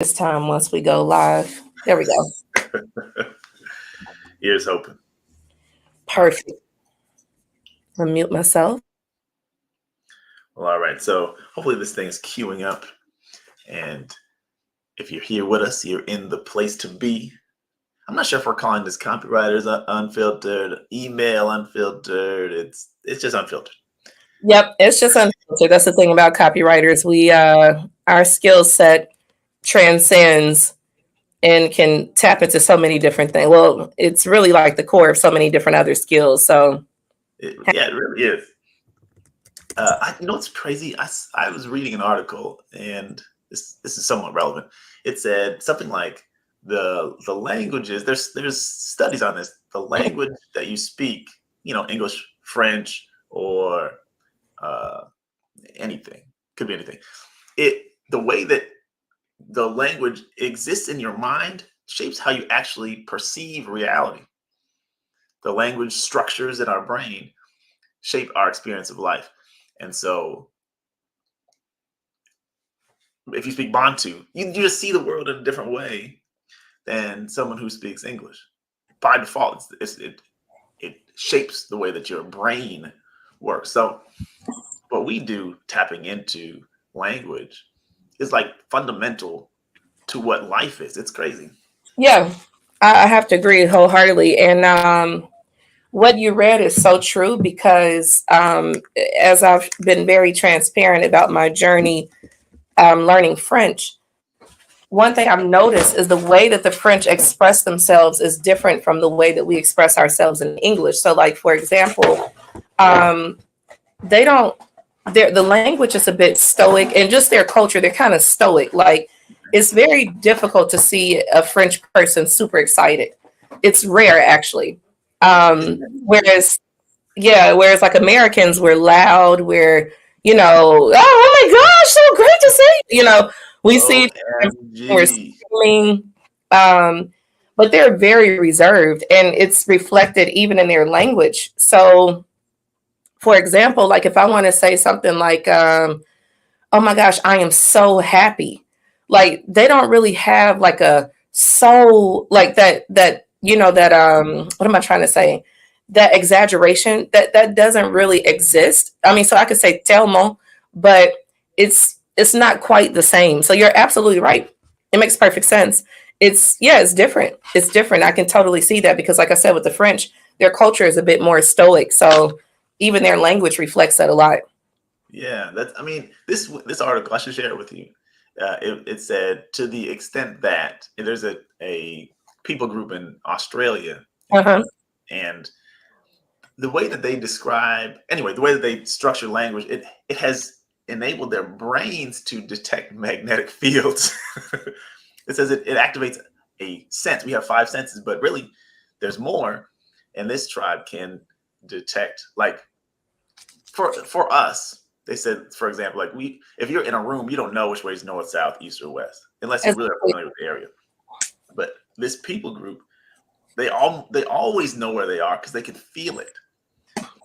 this time once we go live. There we go. Here's hoping. Perfect. Unmute myself. Well, all right. So hopefully this thing is queuing up. And if you're here with us, you're in the place to be. I'm not sure if we're calling this Copywriters Unfiltered, email Unfiltered. It's just Unfiltered. Yep, it's just unfiltered. That's the thing about copywriters. We our skill set transcends and can tap into so many different things. Well, it's really like the core of so many different other skills. So It really is. You know what's crazy? I was reading an article, and this is somewhat relevant. It said something like the languages. There's studies on this. The language that you speak, English, French, or anything, could be anything. The way that the language exists in your mind shapes how you actually perceive reality. The language structures in our brain shape our experience of life. And so if you speak Bantu, you just see the world in a different way than someone who speaks English. By default, it shapes the way that your brain works. So what we do tapping into language is like fundamental to what life is. It's crazy. yeah, I have to agree wholeheartedly. And what you read is so true because as I've been very transparent about my journey learning French, one thing I've noticed is the way that the French express themselves is different from the way that we express ourselves in English. So, like for example, um, they don't. The language is a bit stoic, and just their culture, they're kind of stoic. Like it's very difficult to see a French person super excited. It's rare, actually. Whereas, yeah, whereas like Americans, we're loud, we're oh my gosh, so great to see. We see we're OMG. screaming, but they're very reserved, and it's reflected even in their language. So, for example, like if I want to say something like, "Oh my gosh, I am so happy," like they don't really have like a so like that. What am I trying to say? That exaggeration that doesn't really exist. I mean, so I could say tellement, but it's not quite the same. So you're absolutely right. It makes perfect sense. It's different. It's different. I can totally see that because, like I said, with the French, their culture is a bit more stoic. So even their language reflects that a lot. Yeah, I mean, this article, I should share it with you. It said to the extent that there's a people group in Australia, Uh huh. and the way that they describe, anyway, the way that they structure language, it has enabled their brains to detect magnetic fields. It says it activates a sense. We have five senses, but really there's more. And this tribe can detect, like, for us, they said, for example, like if you're in a room, you don't know which way is north, south, east, or west, unless you really are Exactly. familiar with the area. But this people group, they always know where they are because they can feel it.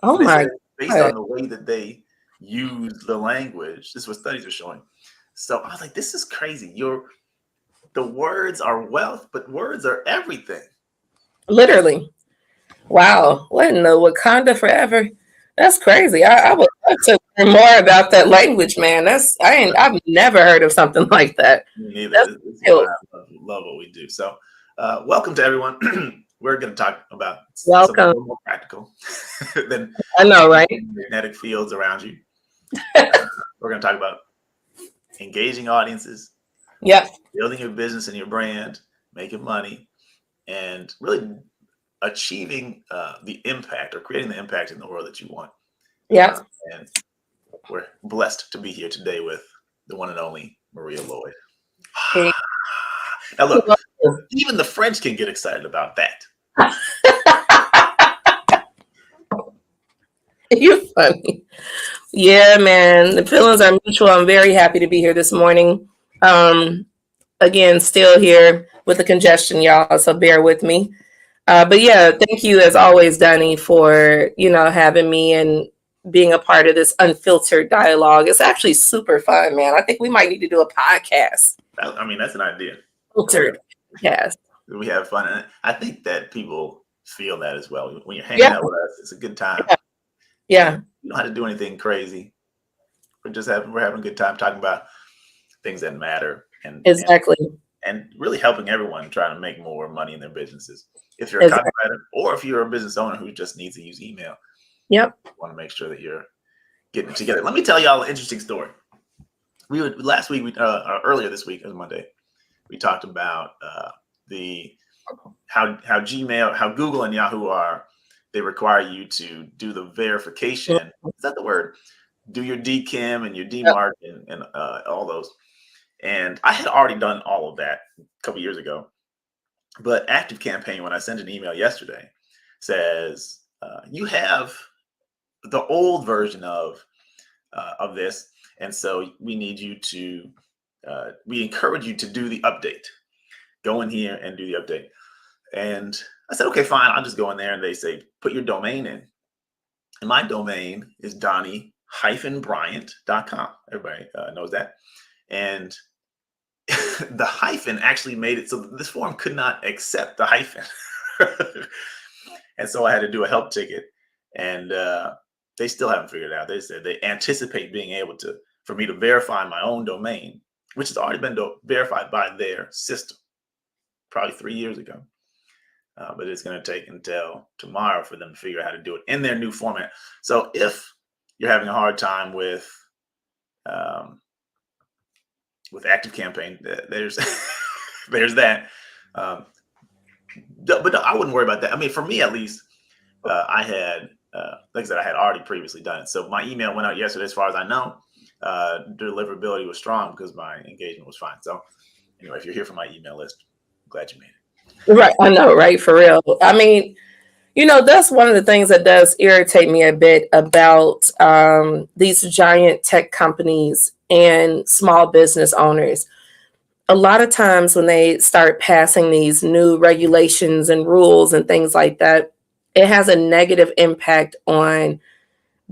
Oh They my said based god. on the way that they use the language, this is what studies are showing. So I was like, this is crazy. The words are wealth, but words are everything. Literally. Wow. What in the Wakanda forever? That's crazy. I would love to learn more about that language, man. I've never heard of something like that. Me neither. That's This is why cool. I love what we do. So, welcome to everyone. We're going to talk about something a Welcome. little more practical than I know, right? magnetic fields around you. We're going to talk about engaging audiences, Yep. building your business and your brand, making money, and really achieving the impact or creating the impact in the world that you want. Yep. And we're blessed to be here today with the one and only Maria Lloyd. Hey. Now, look, even the French can get excited about that. You're funny. Yeah, man. The feelings are mutual. I'm very happy to be here this morning. Um, Again, still here with the congestion, y'all. So bear with me. But yeah, thank you as always, Danny, for having me and being a part of this unfiltered dialogue. It's actually super fun, man. I think we might need to do a podcast. I mean, that's an idea. Filtered. Yes. We have fun, and I think that people feel that as well. When you're hanging Yeah. out with us, it's a good time, Yeah. and Yeah. you don't have to do anything crazy. We're having a good time talking about things that matter, Exactly. and really helping everyone trying to make more money in their businesses. If you're a Exactly. copywriter or if you're a business owner who just needs to use email, Yep. you want to make sure that you're getting it together. Let me tell y'all an interesting story. Last week, earlier this week, it was Monday, we talked about the how Gmail, how Google and Yahoo they require you to do the verification. Is that the word? Do your DKIM and your Yep. DMARC and all those. And I had already done all of that a couple years ago. But Active Campaign, when I sent an email yesterday, says you have the old version of this, and so we need you to. We encourage you to do the update. Go in here and do the update. And I said, okay, fine. I'll just go in there, and they say put your domain in. And my domain is Donnie-Bryant.com. Everybody knows that. And the hyphen actually made it so this form could not accept the hyphen. And so I had to do a help ticket, and they still haven't figured it out. They said they anticipate being able for me to verify my own domain, which has already been verified by their system probably 3 years ago. But it's going to take until tomorrow for them to figure out how to do it in their new format. So if you're having a hard time with Active Campaign, there's there's that. But no, I wouldn't worry about that. I mean, for me at least, I had, like I said, I had already previously done it. So my email went out yesterday. As far as I know, deliverability was strong because my engagement was fine. So anyway, if you're here for my email list, I'm glad you made it. Right. I know, right? For real. I mean, that's one of the things that does irritate me a bit about these giant tech companies and small business owners. A lot of times when they start passing these new regulations and rules and things like that, it has a negative impact on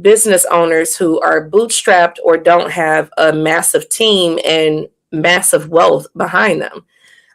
business owners who are bootstrapped or don't have a massive team and massive wealth behind them.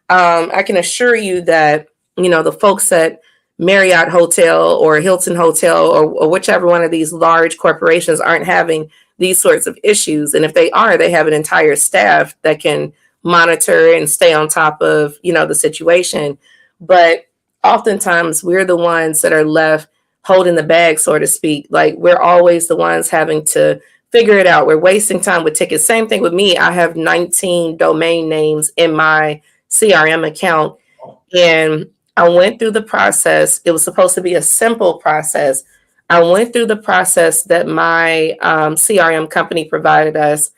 I can assure you that, the folks at Marriott Hotel or Hilton Hotel or whichever one of these large corporations aren't having these sorts of issues. And if they are, they have an entire staff that can monitor and stay on top of, the situation. But oftentimes we're the ones that are left holding the bag, so to speak. Like we're always the ones having to figure it out. We're wasting time with tickets. Same thing with me. I have 19 domain names in my CRM account. And I went through the process. It was supposed to be a simple process. I went through the process that my CRM company provided us.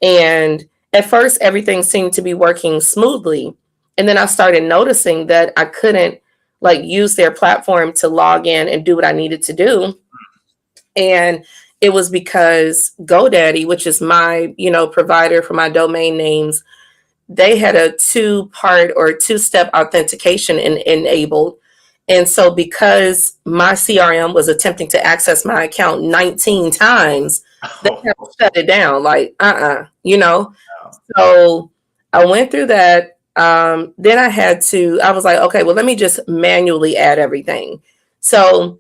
And at first, everything seemed to be working smoothly. And then I started noticing that I couldn't use their platform to log in and do what I needed to do. And it was because GoDaddy, which is my, provider for my domain names, they had a two-part or two-step authentication enabled. And so because my CRM was attempting to access my account 19 times, they had to shut it down. So I went through that. Then I was like, okay, well, let me just manually add everything. So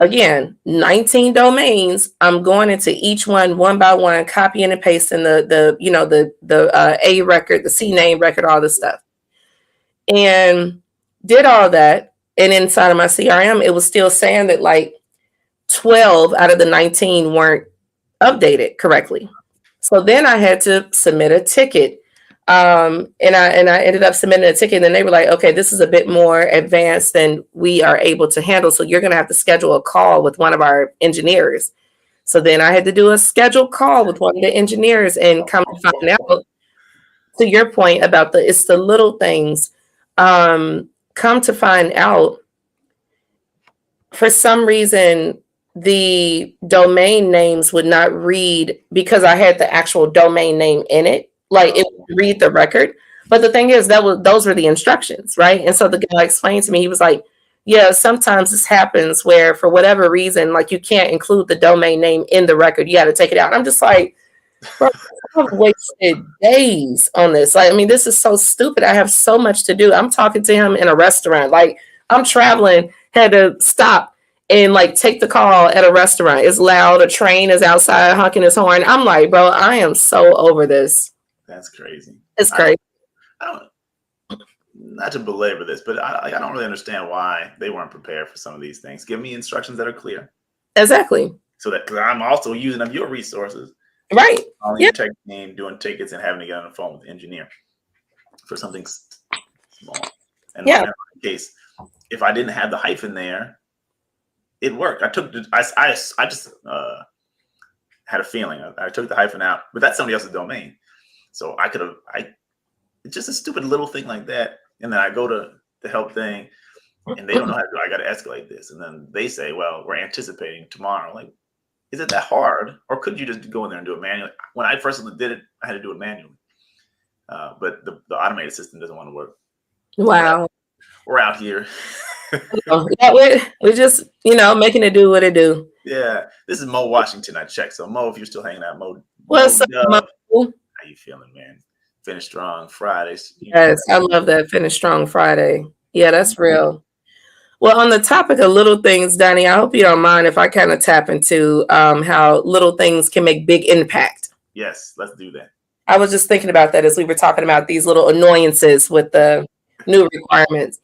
again, 19 domains. I'm going into each one by one, copying and pasting the A record, the C name record, all this stuff, and did all that. And inside of my CRM, it was still saying that 12 out of the 19 weren't updated correctly. So then I had to submit a ticket. And I ended up submitting a ticket, and then they were like, okay, this is a bit more advanced than we are able to handle. So you're going to have to schedule a call with one of our engineers. So then I had to do a scheduled call with one of the engineers and come to find out, to your point about it's the little things, come to find out, for some reason, the domain names would not read because I had the actual domain name in it. It would read the record. But the thing is, those were the instructions, right? And so the guy explained to me, he was like, yeah, sometimes this happens where for whatever reason, you can't include the domain name in the record. You got to take it out. I'm just like, Bro, I've wasted days on this. Like, I mean, this is so stupid. I have so much to do. I'm talking to him in a restaurant. Like, I'm traveling, had to stop and like take the call at a restaurant. It's loud. A train is outside honking his horn. I'm like, bro, I am so over this. That's crazy. It's I don't, crazy. I don't, not to belabor this, but I don't really understand why they weren't prepared for some of these things. Give me instructions that are clear. Exactly. So that, because I'm also using up your resources. Right. Calling Yeah. your tech team, doing tickets, and having to get on the phone with the engineer for something small. And Yeah. in my case, if I didn't have the hyphen there, it worked. I just had a feeling. I took the hyphen out, but that's somebody else's domain. So I could have, it's just a stupid little thing like that. And then I go to the help thing and they don't know how to do it. I got to escalate this. And then they say, well, we're anticipating tomorrow. Like, is it that hard? Or could you just go in there and do it manually? When I first did it, I had to do it manually. But the automated system doesn't want to work. Wow. We're out here. Yeah, we're just, making it do what it do. Yeah. This is Mo Washington. I checked. So Mo, if you're still hanging out, Mo, What's up, Mo? how you feeling, man? Finish strong Fridays. Yes, I love that. Finish strong Friday. Yeah, that's real. Well, on the topic of little things, Donnie, I hope you don't mind if I kind of tap into how little things can make big impact. Yes, let's do that. I was just thinking about that as we were talking about these little annoyances with the new requirements.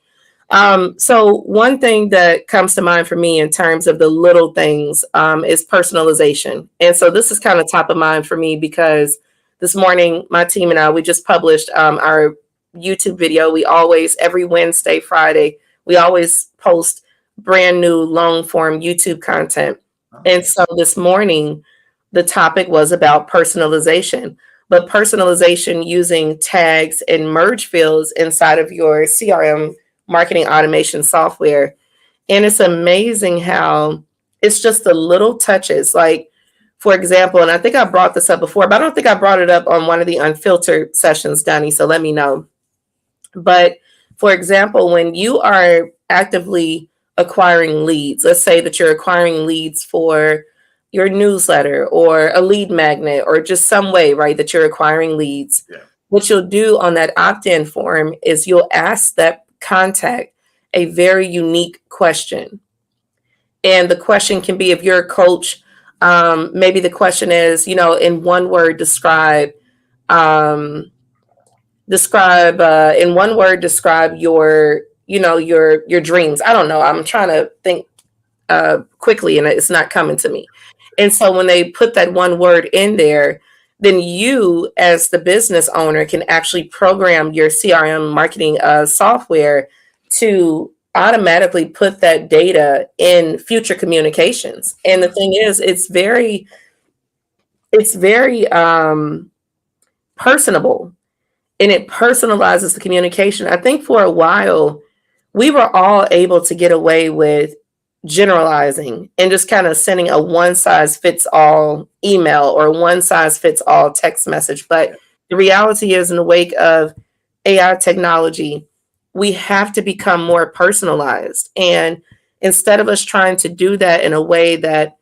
So one thing that comes to mind for me in terms of the little things is personalization. And so this is kind of top of mind for me because this morning, my team and I, we just published our YouTube video. We always, every Wednesday, Friday, we always post brand new long form YouTube content. And so this morning, the topic was about personalization, but personalization using tags and merge fields inside of your CRM marketing automation software. And it's amazing how it's just the little touches. Like, for example, and I think I brought this up before, but I don't think I brought it up on one of the Unfiltered sessions, Donnie, so let me know. But for example, when you are actively acquiring leads, let's say that you're acquiring leads for your newsletter or a lead magnet or just some way, right, that you're acquiring leads. Yeah. What you'll do on that opt-in form is you'll ask that contact a very unique question. And the question can be, if you're a coach, maybe the question is, in one word, describe in one word, describe your dreams. I don't know. I'm trying to think quickly and it's not coming to me. And so when they put that one word in there, then you as the business owner can actually program your CRM marketing software to automatically put that data in future communications. And the thing is, it's very personable, and it personalizes the communication. I think for a while, we were all able to get away with generalizing and just kind of sending a one size fits all email or one size fits all text message. But the reality is, in the wake of AI technology, we have to become more personalized. And instead of us trying to do that in a way that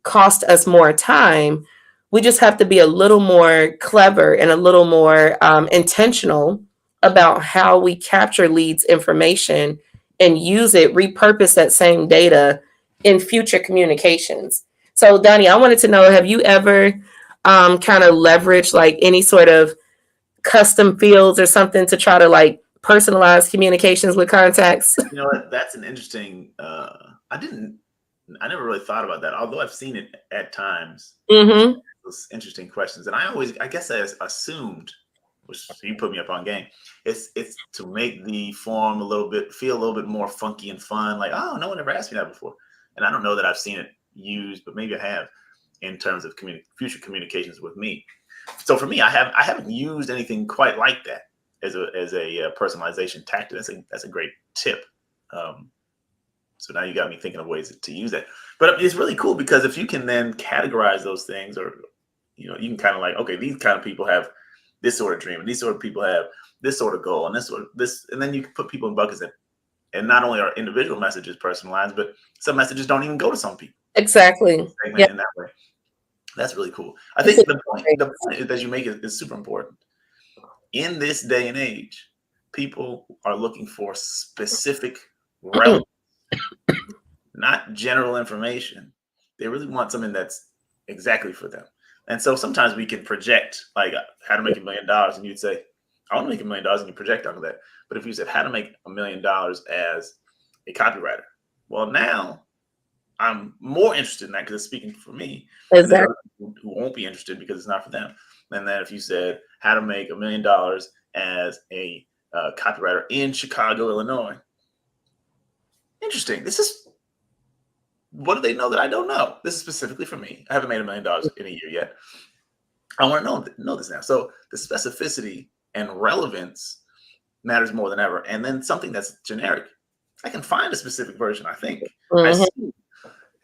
cost us more time, we just have to be a little more clever and a little more intentional about how we capture leads information and use it, repurpose that same data in future communications. So, Donnie, I wanted to know, have you ever kind of leveraged like any sort of custom fields or something to try to like personalize communications with contacts? You know what? That's an interesting. I never really thought about that, although I've seen it at times. Mm-hmm. Those interesting questions, and I guess I assumed, which you put me up on game. It's to make the form feel a little bit more funky and fun. Like, oh, no one ever asked me that before, and I don't know that I've seen it used, but maybe I have in terms of future communications with me. So for me, I haven't used anything quite like that as a personalization tactic. That's a great tip. So now you got me thinking of ways to use that. But it's really cool because if you can then categorize those things, or you can kind of like, okay, these kind of people have this sort of dream, and these sort of people have this sort of goal, and this, and then you can put people in buckets and not only are individual messages personalized, but some messages don't even go to some people. Exactly. Yeah. In that way. That's really cool. I It's think a the point that you make is super important. In this day and age, people are looking for specific relevant, not general information. They really want something that's exactly for them. And so sometimes we can project, like how to make $1 million, and you'd say, I want to make $1 million, and you project onto that. But if you said how to make $1 million as a copywriter, well, now I'm more interested in that because it's speaking for me. And there are exactly. people who won't be interested because it's not for them. And then if you said how to make $1 million as a copywriter in Chicago, Illinois, interesting. This is, what do they know that I don't know? This is specifically for me. I haven't made $1 million in a year yet. I want to know this now. So the specificity and relevance matters more than ever. And then something that's generic, I can find a specific version, I think. I Mhm. see.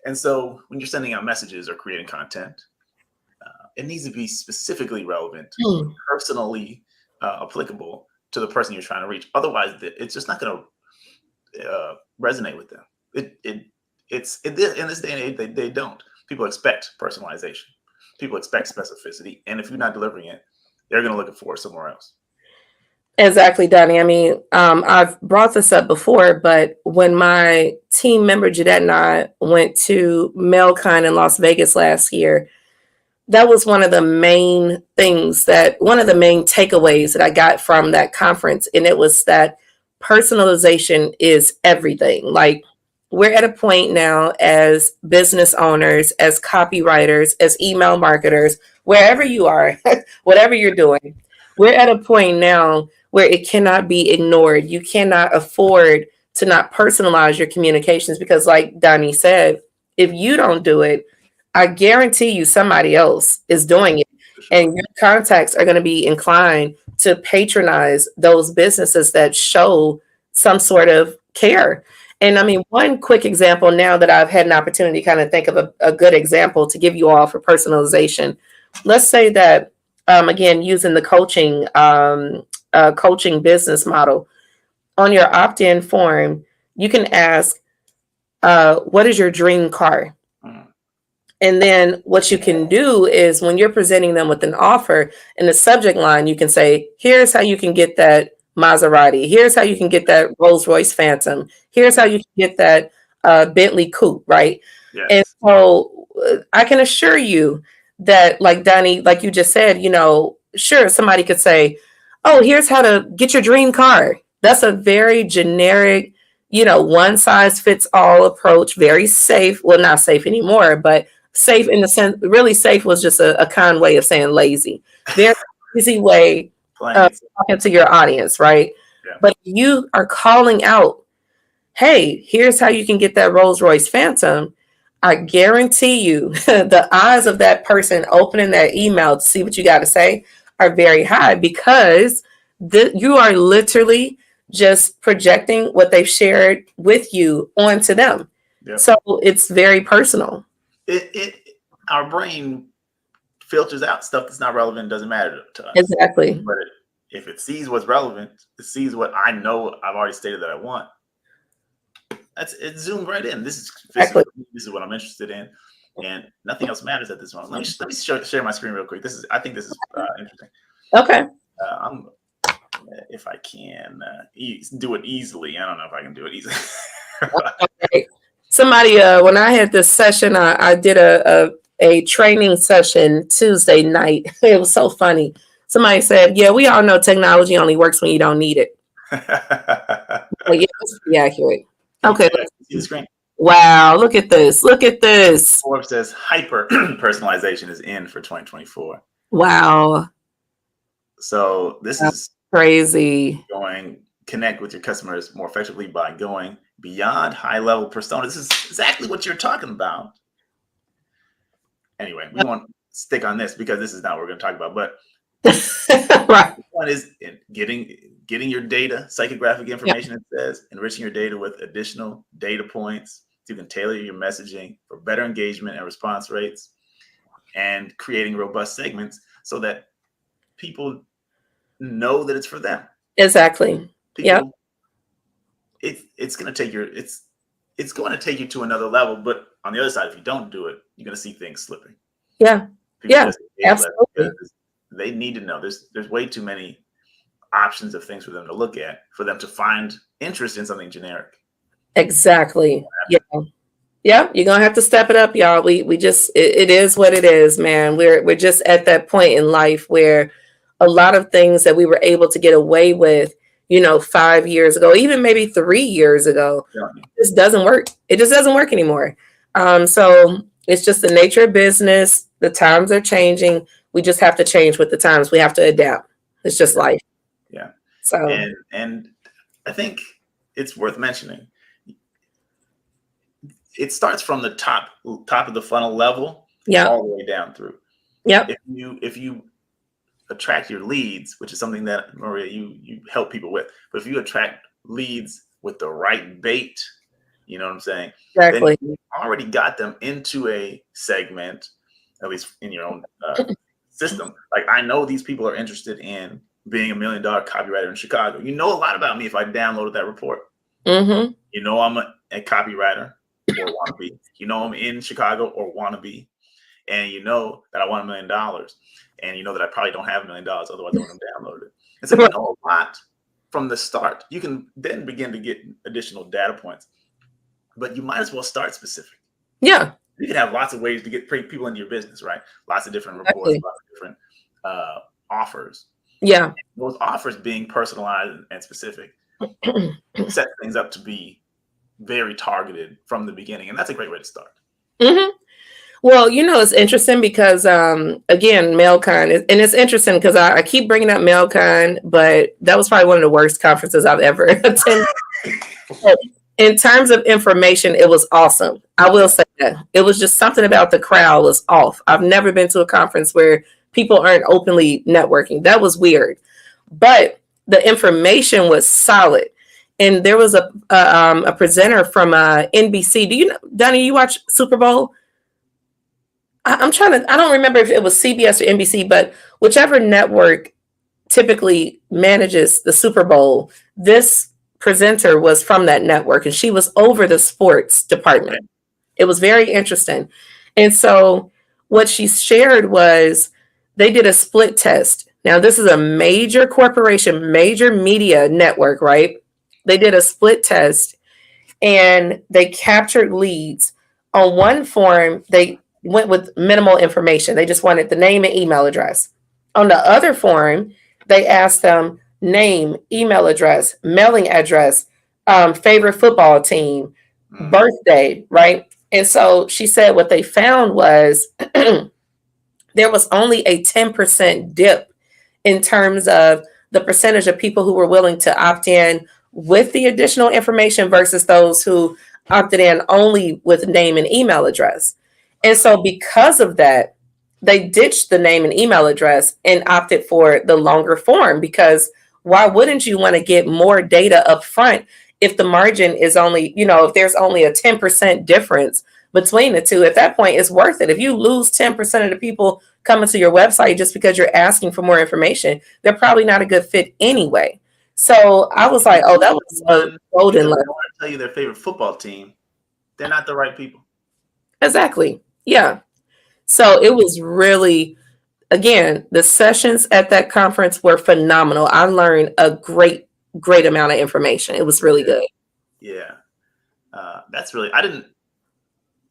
And so when you're sending out messages or creating content, it needs to be specifically relevant, Mm. personally applicable to the person you're trying to reach. Otherwise, it's just not going to resonate with them. In this day and age, they don't. People expect personalization. People expect specificity, and if you're not delivering it, they're going to look for it somewhere else. Exactly, Donnie. I mean, I've brought this up before, but when my team member Jeanette and I went to MailCon in Las Vegas last year, that was one of the main things one of the main takeaways that I got from that conference. And it was that personalization is everything. Like, we're at a point now as business owners, as copywriters, as email marketers, wherever you are, whatever you're doing, we're at a point now where it cannot be ignored. You cannot afford to not personalize your communications because, like Donnie said, if you don't do it, I guarantee you somebody else is doing it. For sure. And your contacts are going to be inclined to patronize those businesses that show some sort of care. And I mean, one quick example now that I've had an opportunity to kind of think of a good example to give you all for personalization. Let's say that, again, using the coaching business model, on your opt in form, you can ask, what is your dream car? Mm. And then what you can do is when you're presenting them with an offer in the subject line, you can say, here's how you can get that Maserati. Here's how you can get that Rolls Royce Phantom. Here's how you can get that Bentley Coupe, right? And Yes. so I can assure you that, like Donnie, like you just said, sure, somebody could say, oh, here's how to get your dream car. That's a very generic, one size fits all approach, very safe. Well, not safe anymore, but safe in the sense, really safe was just a kind way of saying lazy. Very easy way Playing of it. talking to your audience, right? Yeah. But you are calling out, hey, here's how you can get that Rolls Royce Phantom. I guarantee you the eyes of that person opening that email to see what you got to say are very high because you are literally just projecting what they've shared with you onto them. Yep. So it's very personal. Our brain filters out stuff that's not relevant, doesn't matter to us. Exactly. But if it sees what's relevant, it sees what I know I've already stated that I want. It's zoomed right in. This is Exactly. this is what I'm interested in, and nothing else matters at this moment. Let me share my screen real quick. I think this is interesting. Okay. I'm if I can do it easily. I don't know if I can do it easily. Okay. Somebody, when I had this session, I did a training session Tuesday night. It was so funny. Somebody said, yeah, we all know technology only works when you don't need it. Like, yeah, that's pretty accurate. Okay. See the screen? Wow. Look at this. Look at this. Forbes says hyper personalization is in for 2024. Wow. So this is crazy. Connect with your customers more effectively by going beyond high level persona. This is exactly what you're talking about. Anyway, we won't stick on this because this is not what we're going to talk about. But right. One is getting your data, psychographic information, it says, enriching your data with additional data points so you can tailor your messaging for better engagement and response rates, and creating robust segments so that people know that it's for them. Exactly. Yeah. It's going to take it's going to take you to another level. But on the other side, if you don't do it, you're going to see things slipping. Yeah. People Yeah, just engage less absolutely. because they need to know. There's way too many options of things for them to look at for them to find interest in something generic. Exactly. Yeah. Yeah, you're gonna have to step it up, y'all. We just it is what it is, man. We're just at that point in life where a lot of things that we were able to get away with, 5 years ago, even maybe 3 years ago, Yeah. just doesn't work. It just doesn't work anymore. So it's just the nature of business. The times are changing. We just have to change with the times. We have to adapt. It's just life. Yeah. So And I think it's worth mentioning. It starts from the top of the funnel level yeah, all the way down through. yep, If you attract your leads, which is something that Maria you help people with, but if you attract leads with the right bait, you know what I'm saying, then exactly. you already got them into a segment, at least in your own system. Like, I know these people are interested in being $1 million copywriter in Chicago. You know a lot about me if I downloaded that report. Mm-hmm. You know I'm a copywriter or want to be. You know I'm in Chicago or want to be. And you know that I want $1 million. And you know that I probably don't have $1 million, otherwise I wouldn't have downloaded it. And so you know a lot from the start. You can then begin to get additional data points. But you might as well start specific. Yeah, You can have lots of ways to get people into your business, right? Lots of different reports, exactly. lots of different offers. Yeah. Those offers being personalized and specific set things up to be very targeted from the beginning. And that's a great way to start. Hmm. Well, it's interesting because, again, MailCon, and it's interesting because I keep bringing up MailCon, but that was probably one of the worst conferences I've ever attended. But in terms of information, it was awesome. I will say that. It was just something about the crowd was off. I've never been to a conference where people aren't openly networking. That was weird. But the information was solid. And there was a presenter from NBC. Do you know, Donnie, you watch Super Bowl? I'm trying to, I don't remember if it was CBS or NBC, but whichever network typically manages the Super Bowl, this presenter was from that network and she was over the sports Okay. department. It was very interesting. And so what she shared was they did a split test. Now, this is a major corporation, major media network, right? They did a split test and they captured leads. On one form, they went with minimal information. They just wanted the name and email address. On the other form, they asked them name, email address, mailing address, favorite football team, birthday, right? And so she said what they found was there was only a 10% dip in terms of the percentage of people who were willing to opt in with the additional information versus those who opted in only with name and email address. And so, because of that, they ditched the name and email address and opted for the longer form because why wouldn't you want to get more data up front if the margin is only, if there's only a 10% difference between the two? At that point, it's worth it. If you lose 10% of the people coming to your website just because you're asking for more information, they're probably not a good fit anyway. So I was like, oh, that was a golden Because they lesson. want to tell you their favorite football team, they're not the right people. Exactly. Yeah. So it was really, again, the sessions at that conference were phenomenal. I learned a great, great amount of information. It was really good. Yeah. That's really, I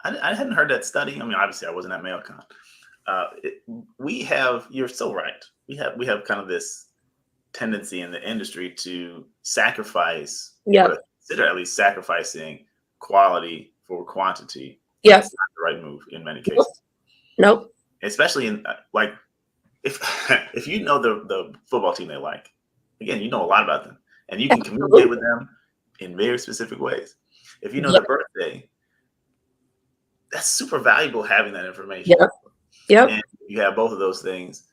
hadn't heard that study. I mean, obviously I wasn't at MailCon. You're so right. We have kind of this tendency in the industry to sacrifice, or Yep. to consider at least sacrificing quality for quantity. And Yep. it's not the right move in many cases, Nope. especially in like, if if you know the football team they like, again, you know a lot about them and you can communicate with them in very specific ways. If you know Yep. their birthday, that's super valuable having that information. Yep. Yep. And you have both of those things.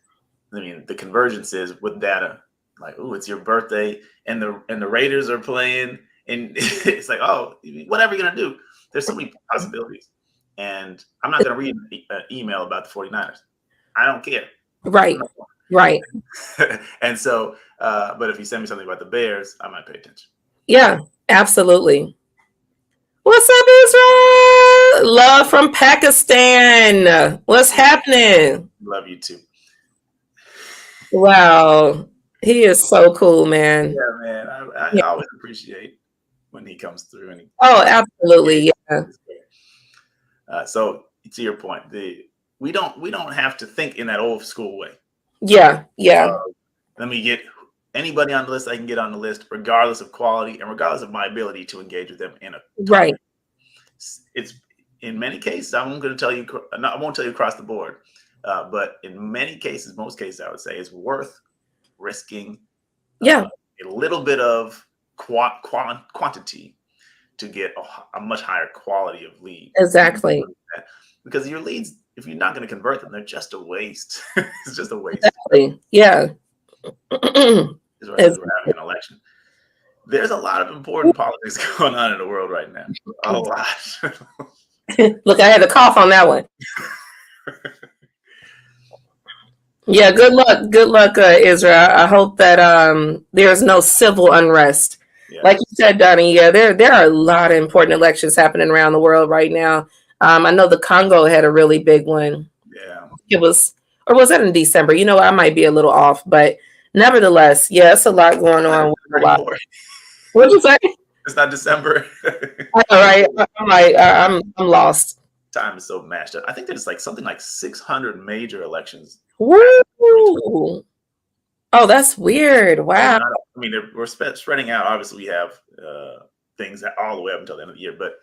I mean, the convergence is with data, like, oh, it's your birthday, and the Raiders are playing, and it's like, oh, whatever you're gonna do. There's so many possibilities, and I'm not gonna read an email about the 49ers. I don't care. Right. Right. And so, but if you send me something about the Bears, I might pay attention. Yeah. Absolutely. What's up, Israel? Love from Pakistan. What's happening? Love you too. Wow. He is so cool, man. Yeah, man. I Yeah. always appreciate when he comes through and Oh, he absolutely. Yeah. so to your point, we don't have to think in that old school way. Yeah. Yeah. Let me get anybody on the list I can get on the list, regardless of quality and regardless of my ability to engage with them in a Right. It's in many cases. I won't tell you across the board, but in many cases, most cases, I would say it's worth risking Yeah. a little bit of quantity to get a much higher quality of lead. Exactly. Because your leads, if you're not going to convert them, they're just a waste. It's just a waste. Exactly. Yeah. Especially as we're having an election. There's a lot of important politics going on in the world right now. A lot. Look, I had to cough on that one. Yeah, good luck. Good luck, Israel. I hope that there's no civil unrest. Yeah. Like you said, Donnie, yeah, there are a lot of important elections happening around the world right now. I know the Congo had a really big one. Yeah. It was, or was that in December? You know, I might be a little off, but nevertheless, yeah, it's a lot going on. What'd you say? It's not December. All right, I'm lost. Time is so mashed up. I think there's like something like 600 major elections. Woo! Oh, that's weird. Wow. I mean, we're spreading out. Obviously, we have things all the way up until the end of the year, but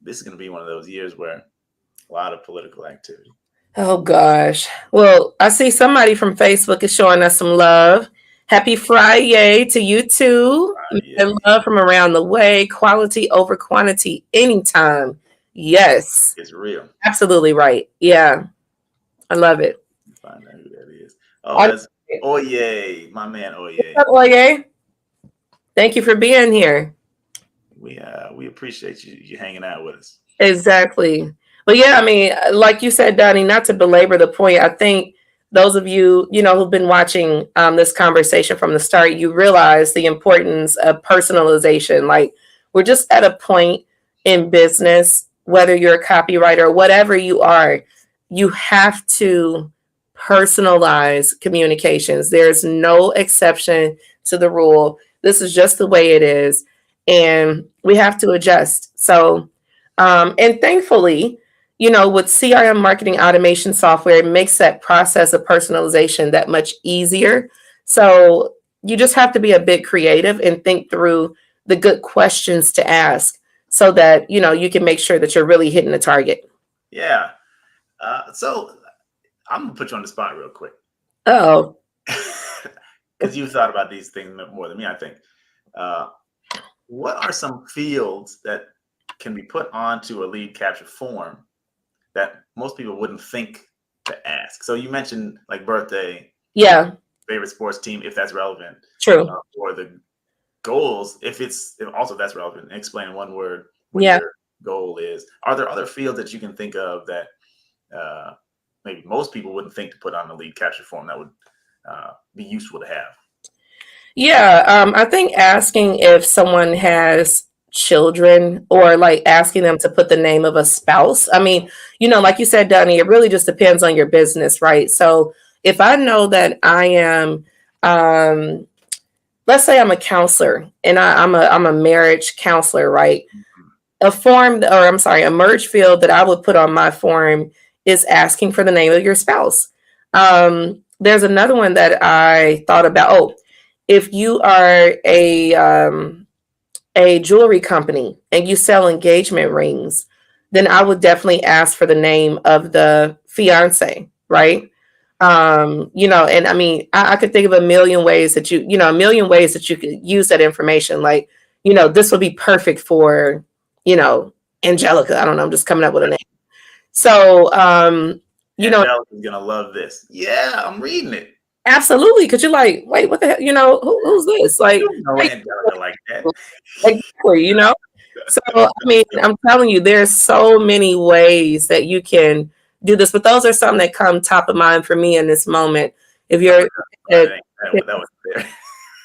this is going to be one of those years where a lot of political activity. Oh, gosh. Well, I see somebody from Facebook is showing us some love. Happy Friday to you too. And love from around the way. Quality over quantity anytime. Yes. It's real. Absolutely right. Yeah. I love it. Find out who that is. Oh, that's Oye, my man Oye. What's up, Oye? Thank you for being here. We appreciate you hanging out with us. Exactly. But yeah, I mean, like you said, Donnie, not to belabor the point, I think those of you, who've been watching this conversation from the start, you realize the importance of personalization. Like, we're just at a point in business, whether you're a copywriter or whatever you are, you have to personalize communications. There's no exception to the rule. This is just the way it is. And we have to adjust. So, and thankfully, with CRM marketing automation software, it makes that process of personalization that much easier. So you just have to be a bit creative and think through the good questions to ask so that, you can make sure that you're really hitting the target. Yeah. So I'm going to put you on the spot real quick. Oh. Because you've thought about these things more than me, I think. What are some fields that can be put onto a lead capture form that most people wouldn't think to ask? So you mentioned like birthday, favorite sports team, if that's relevant. True. Or the goals, if also that's relevant. Explain in one word what your goal is. Are there other fields that you can think of that maybe most people wouldn't think to put on the lead capture form that would be useful to have? Yeah, I think asking if someone has children or like asking them to put the name of a spouse. I mean, like you said, Donnie, it really just depends on your business, right? So if I know that I am, let's say I'm a counselor and I'm a marriage counselor, right? A merge field that I would put on my form is asking for the name of your spouse. There's another one that I thought about. Oh, if you are a jewelry company and you sell engagement rings, then I would definitely ask for the name of the fiance, right? And I mean, I could think of a million ways that you could use that information. Like, this would be perfect for, Angelica. I don't know. I'm just coming up with a name. So, Angelica's gonna love this. Yeah, I'm reading it. Absolutely. Cause you're like, wait, what the hell? Who's this? Like, Angelica like that. Exactly, So, I mean, I'm telling you, there's so many ways that you can do this, but those are some that come top of mind for me in this moment. If you're, that was there.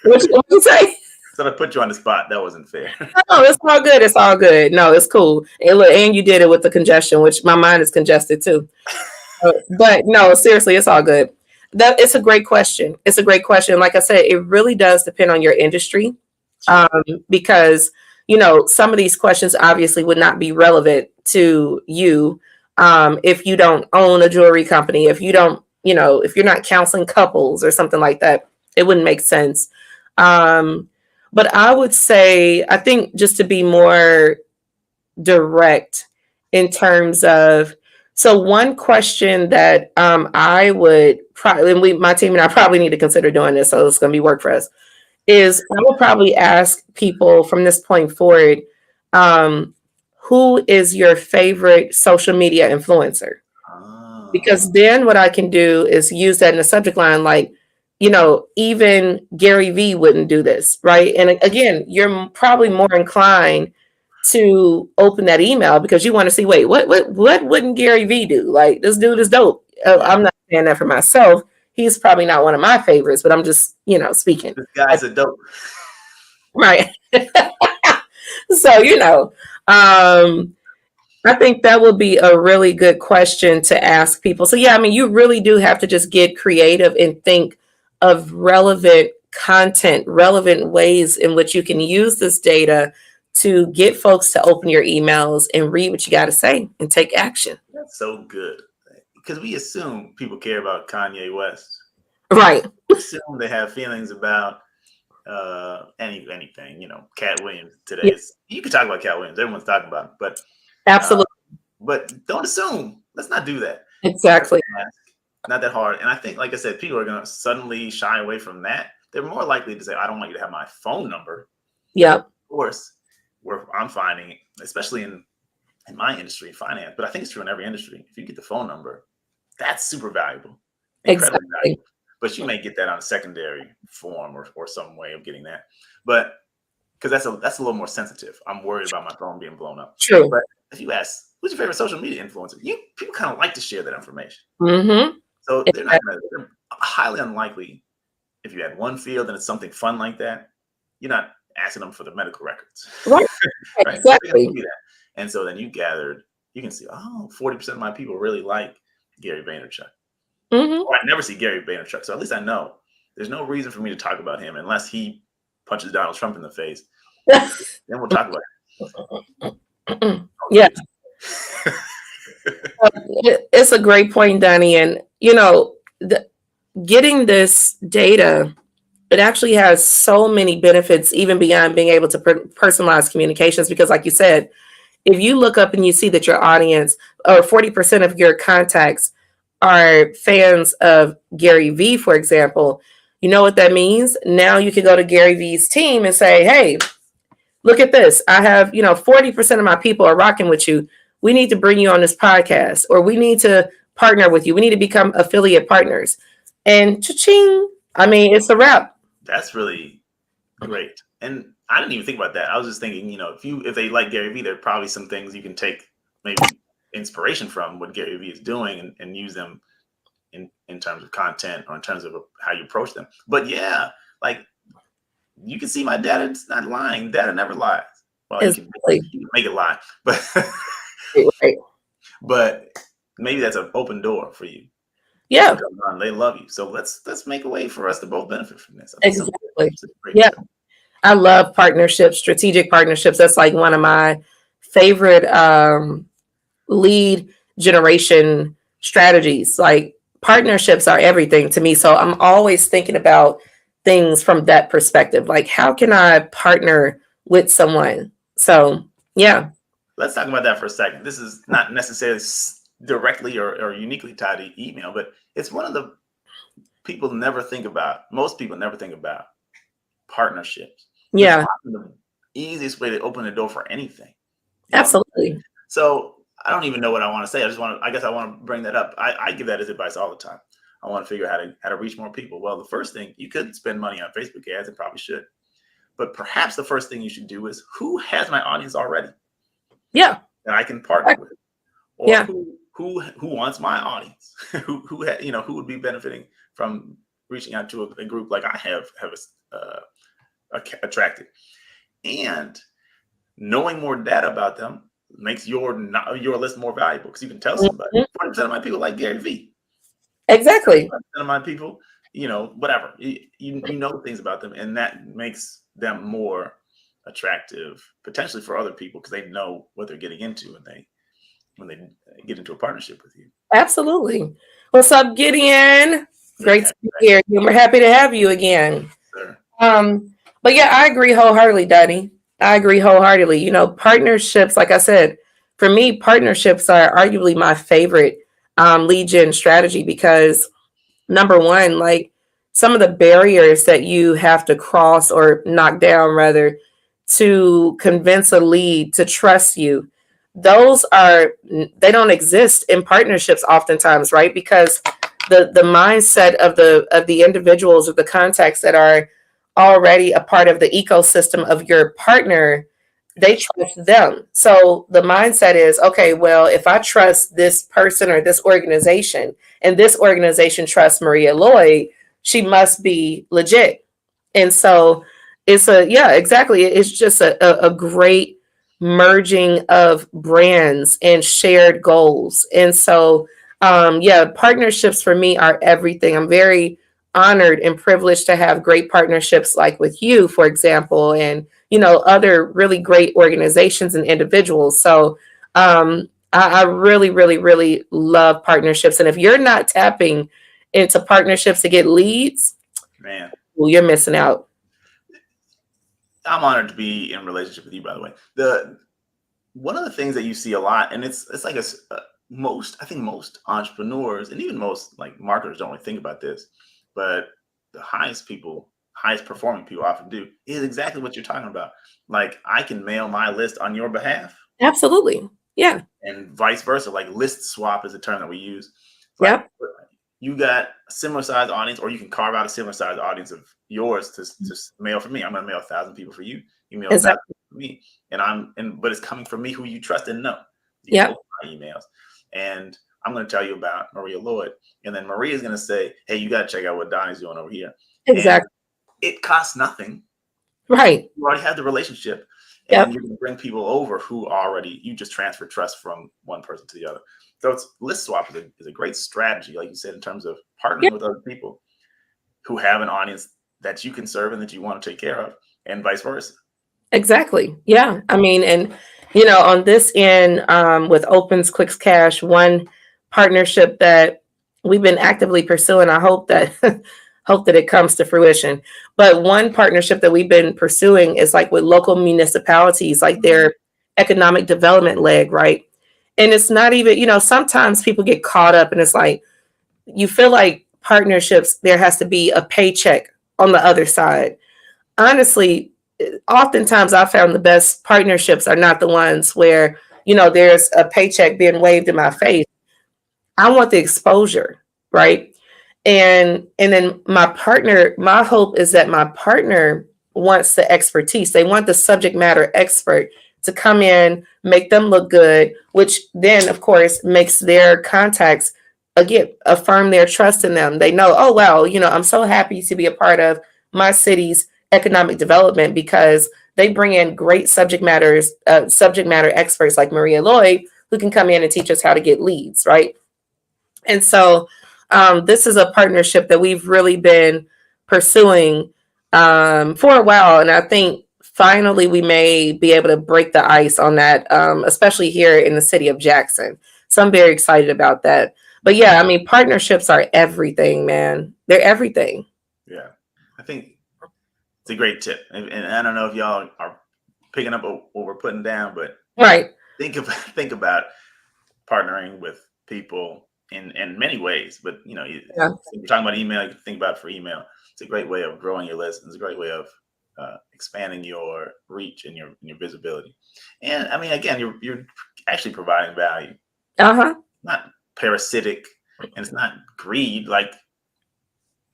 What you say? So to put you on the spot, that wasn't fair. No, it's all good. It's all good. No, it's cool. And look, and you did it with the congestion, which my mind is congested too. But no, seriously, it's all good. That it's a great question. It's a great question. Like I said, it really does depend on your industry, Sure. because some of these questions obviously would not be relevant to you, if you don't own a jewelry company, if you don't, if you're not counseling couples or something like that, it wouldn't make sense. Um, but I would say, I think just to be more direct in terms of, so one question that I would probably, and my team and I probably need to consider doing this, so it's going to be work for us, is I will probably ask people from this point forward, um, who is your favorite social media influencer? Ah, Because then what I can do is use that in the subject line, like, even Gary Vee wouldn't do this, right? And again, you're probably more inclined to open that email because you want to see, wait, what wouldn't Gary Vee do? Like, this dude is dope. yeah. I'm not saying that for myself. He's probably not one of my favorites, but I'm just, speaking. This guy's a dope. Right. So, I think that would be a really good question to ask people. So, yeah, I mean, you really do have to just get creative and think of relevant content, relevant ways in which you can use this data to get folks to open your emails and read what you got to say and take action. That's so good. Because we assume people care about Kanye West. Right. We assume they have feelings about anything. Cat Williams today. Yeah. You can talk about Cat Williams. Everyone's talking about it, but Absolutely. but don't assume. Let's not do that. Exactly. Not that hard. And I think, like I said, people are going to suddenly shy away from that. They're more likely to say, I don't want you to have my phone number. Yep. Of course, where I'm finding, especially in my industry, finance, but I think it's true in every industry. If you get the phone number, that's super valuable. Incredibly valuable. But you may get that on a secondary form or some way of getting that. But because that's a little more sensitive. I'm worried about my phone being blown up. True. But if you ask, who's your favorite social media influencer? People kind of like to share that information. Mm-hmm. So they're highly unlikely. If you had one field and it's something fun like that, you're not asking them for the medical records. Right. Right? Exactly. So and so then you can see, 40% of my people really like Gary Vaynerchuk. Mm-hmm. Or I never see Gary Vaynerchuk. So at least I know there's no reason for me to talk about him unless he punches Donald Trump in the face. Then we'll talk about it. Yeah. It's a great point, Danny. And, getting this data, it actually has so many benefits, even beyond being able to personalize communications. Because, like you said, if you look up and you see that your audience or 40% of your contacts are fans of Gary Vee, for example, you know what that means? Now you can go to Gary Vee's team and say, hey, look at this. I have, 40% of my people are rocking with you. We need to bring you on this podcast, or we need to partner with you. We need to become affiliate partners. And cha-ching, I mean, it's a wrap. That's really great. And I didn't even think about that. I was just thinking, if they like Gary Vee, there are probably some things you can take maybe inspiration from what Gary Vee is doing and use them in terms of content or in terms of how you approach them. But yeah, like you can see my data, it's not lying. Data never lies. Well, Exactly. you can make it lie, but Right. but maybe that's an open door for you. Yeah. They love you. So let's make a way for us to both benefit from this. Exactly. Yeah. I love partnerships, strategic partnerships. That's like one of my favorite lead generation strategies. Like, partnerships are everything to me. So I'm always thinking about things from that perspective. Like, how can I partner with someone? So, yeah. Let's talk about that for a second. This is not necessarily directly or uniquely tied to email, but it's one of the most people never think about partnerships. Yeah. It's often the easiest way to open the door for anything. Absolutely. So I don't even know what I want to say. I guess I want to bring that up. I give that as advice all the time. I want to figure out how to reach more people. Well, the first thing, you could spend money on Facebook ads and probably should. But perhaps the first thing you should do is, who has my audience already? Yeah. That I can partner with. Or Yeah. who wants my audience? who would be benefiting from reaching out to a group like I have attracted. And knowing more data about them makes your list more valuable, because you can tell somebody Mhm. 40% of my people like Gary Vee. Exactly. 75% of my people, whatever. You know things about them, and that makes them more attractive potentially for other people, because they know what they're getting into when they get into a partnership with you. Absolutely. What's up, Gideon? Good Great to to have be you back, here. We're happy to have you again. sir. But yeah, I agree wholeheartedly, Daddy. I agree wholeheartedly. Partnerships, like I said, for me, partnerships are arguably my favorite lead gen strategy because number one, like some of the barriers that you have to cross or knock down rather to convince a lead to trust you, they don't exist in partnerships oftentimes, right? Because the mindset of the individuals or the contacts that are already a part of the ecosystem of your partner, they Yes. trust them. So the mindset is, okay, well, if I trust this person or this organization, and this organization trusts Maria Lloyd, she must be legit. And so yeah, exactly. It's just a great merging of brands and shared goals. And so, yeah, partnerships for me are everything. I'm very honored and privileged to have great partnerships like with you, for example, and, other really great organizations and individuals. So, I really, really, really love partnerships. And if you're not tapping into partnerships to get leads, Man, well, you're missing out. I'm honored to be in relationship with you, by the way. The One of the things that you see a lot, and it's like I think most entrepreneurs and even most like marketers don't really think about this, but the highest performing people often do, is exactly what you're talking about. Like, I can mail my list on your behalf, Absolutely. Yeah. and vice versa. Like, list swap is a term that we use. It's like, Yep. you got a similar size audience, or you can carve out a similar size audience of yours to mail for me. I'm going to mail 1,000 people for you. You mail 1,000 Exactly. for me, but it's coming from me, who you trust and know. You Yep. open my emails, and I'm going to tell you about Maria Lloyd, and then Maria is going to say, "Hey, you got to check out what Donnie's doing over here," and Exactly. it costs nothing. Right. You already have the relationship, and Yep. you're going to bring people over who already, you just transfer trust from one person to the other. So it's list swap is a great strategy, like you said, in terms of partnering Yep. with other people who have an audience that you can serve and that you want to take care of, and vice versa. Exactly. Yeah. I mean, and on this end, with Opens Clicks Cash, one partnership that we've been actively pursuing. I hope that hope that it comes to fruition. But one partnership that we've been pursuing is like with local municipalities, like Mhm. their economic development leg, right? And it's not even, sometimes people get caught up and it's like you feel like partnerships, there has to be a paycheck on the other side. Honestly, oftentimes I found the best partnerships are not the ones where, there's a paycheck being waved in my face. I want the exposure, right? And then my hope is that my partner wants the expertise. They want the subject matter expert to come in, make them look good, which then of course makes their contacts again affirm their trust in them. They know, oh wow, I'm so happy to be a part of my city's economic development because they bring in great subject matter experts like Maria Lloyd who can come in and teach us how to get leads, right? And so this is a partnership that we've really been pursuing for a while. And I think finally we may be able to break the ice on that, especially here in the city of Jackson. So I'm very excited about that. But yeah, I mean, partnerships are everything, man. They're everything. Yeah, I think it's a great tip, and I don't know if y'all are picking up what we're putting down, but Right. think about partnering with people in many ways. But Yeah. if you're talking about email, you can think about it for email. It's a great way of growing your list. It's a great way of expanding your reach and your visibility. And I mean, again, you're actually providing value, Uh-huh. not parasitic, and it's not greed. Like,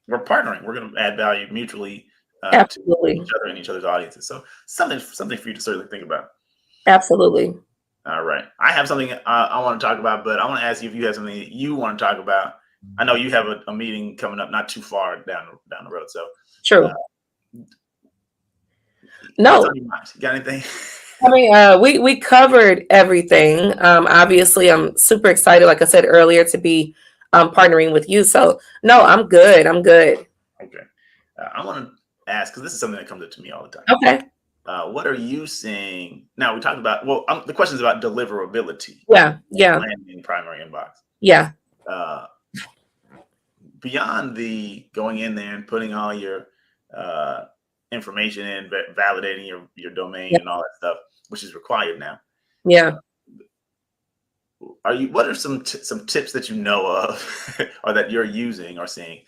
we're partnering. We're going to add value mutually to each Absolutely. other and each other's audiences. So something for you to certainly think about. Absolutely. All right, I have something I want to talk about, but I want to ask you if you have something that you want to talk about. I know you have a meeting coming up not too far down the road. So, uh, True. What's No, on your mind? You got anything? I mean, we covered everything. Obviously, I'm super excited, like I said earlier, to be partnering with you. So, no, I'm good. I'm good. Okay. I want to ask because this is something that comes up to me all the time. Okay. What are you seeing? Now we talked about. Well, the question is about deliverability, Yeah. Yeah. landing primary inbox. Yeah. Uh, Beyond the going in there and putting all your uh, information in, validating your domain Yeah. and all that stuff, which is required now. Yeah. Are you? What are some tips that you know of, or that you're using or seeing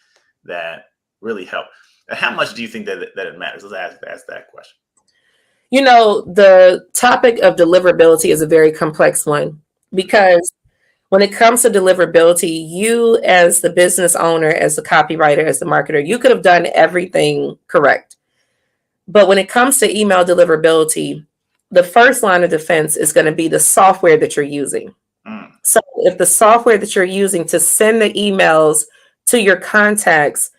that really help? And how much do you think that it matters? Let's ask that question. The topic of deliverability is a very complex one because when it comes to deliverability, you as the business owner, as the copywriter, as the marketer, you could have done everything correct. But when it comes to email deliverability, the first line of defense is going to be the software that you're using. Mm. So if the software that you're using to send the emails to your contacts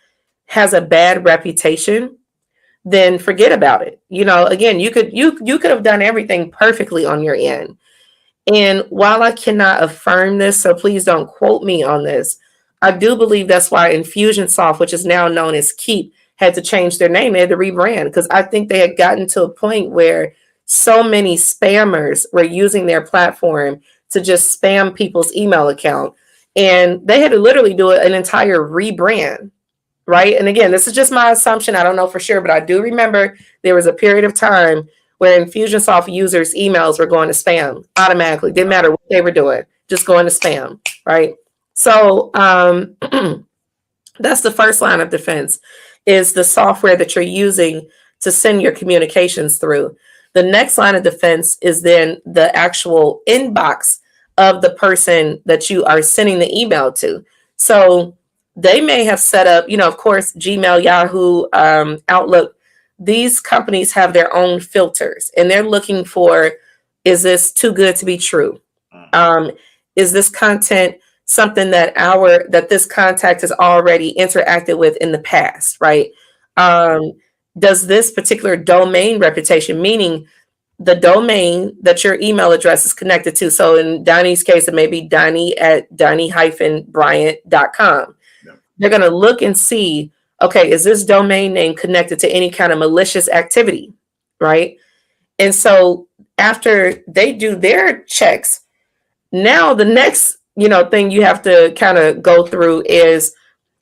has a bad reputation, then forget about it. Again, you could have done everything perfectly on your end. And while I cannot affirm this, so please don't quote me on this, I do believe that's why Infusionsoft, which is now known as Keep, had to change their name. They had to rebrand because I think they had gotten to a point where so many spammers were using their platform to just spam people's email account. And they had to literally do an entire rebrand, right? And again, this is just my assumption. I don't know for sure, but I do remember there was a period of time where Infusionsoft users' emails were going to spam automatically. Didn't matter what they were doing, just going to spam, right? So that's the first line of defense is the software that you're using to send your communications through. The next line of defense is then the actual inbox of the person that you are sending the email to. So they may have set up, of course, Gmail, Yahoo, Outlook. These companies have their own filters and they're looking for, is this too good to be true? Is this content something that this contact has already interacted with in the past, right? Does this particular domain reputation, meaning the domain that your email address is connected to? So in Donnie's case, it may be Donnie@Donnie-Bryant.com. Yeah. They're going to look and see, okay, is this domain name connected to any kind of malicious activity, right? And so after they do their checks, now the next thing you have to kind of go through is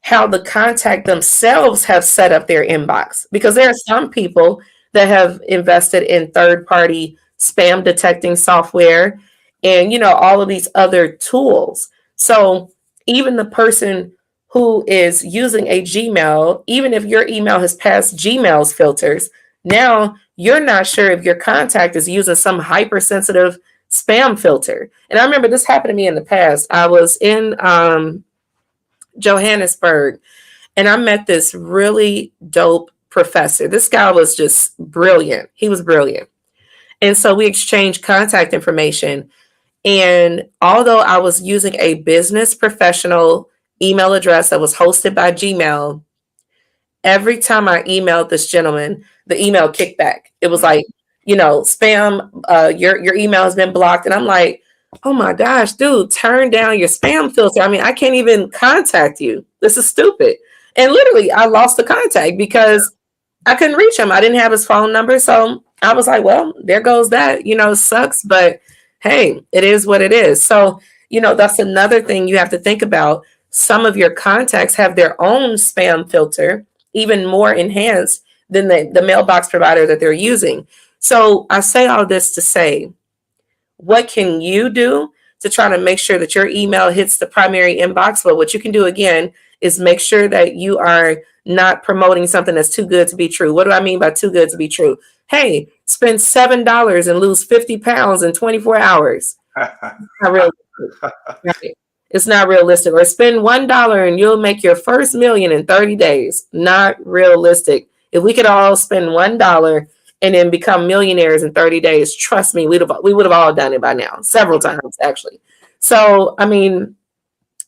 how the contact themselves have set up their inbox, because there are some people that have invested in third party spam detecting software and all of these other tools. So even the person who is using a Gmail, even if your email has passed Gmail's filters, now you're not sure if your contact is using some hypersensitive spam filter. And I remember this happened to me in the past. I was in Johannesburg and I met this really dope professor. This guy was just brilliant. He was brilliant. And so we exchanged contact information. And although I was using a business professional email address that was hosted by Gmail, every time I emailed this gentleman, the email kicked back. It was like, spam, your email has been blocked. And I'm like, oh my gosh, dude, turn down your spam filter. I mean, I can't even contact you. This is stupid. And literally, I lost the contact because I couldn't reach him. I didn't have his phone number. So I was like, well, there goes that. Sucks. But hey, it is what it is. So, that's another thing you have to think about. Some of your contacts have their own spam filter, even more enhanced than the mailbox provider that they're using. So I say all this to say, what can you do to try to make sure that your email hits the primary inbox? Well, what you can do again is make sure that you are not promoting something that's too good to be true. What do I mean by too good to be true? Hey, spend $7 and lose 50 pounds in 24 hours. Not realistic. Right? It's not realistic. Or spend $1 and you'll make your first million in 30 days. Not realistic. If we could all spend $1 and then become millionaires in 30 days, trust me, we would have all done it by now, several times actually. So, I mean,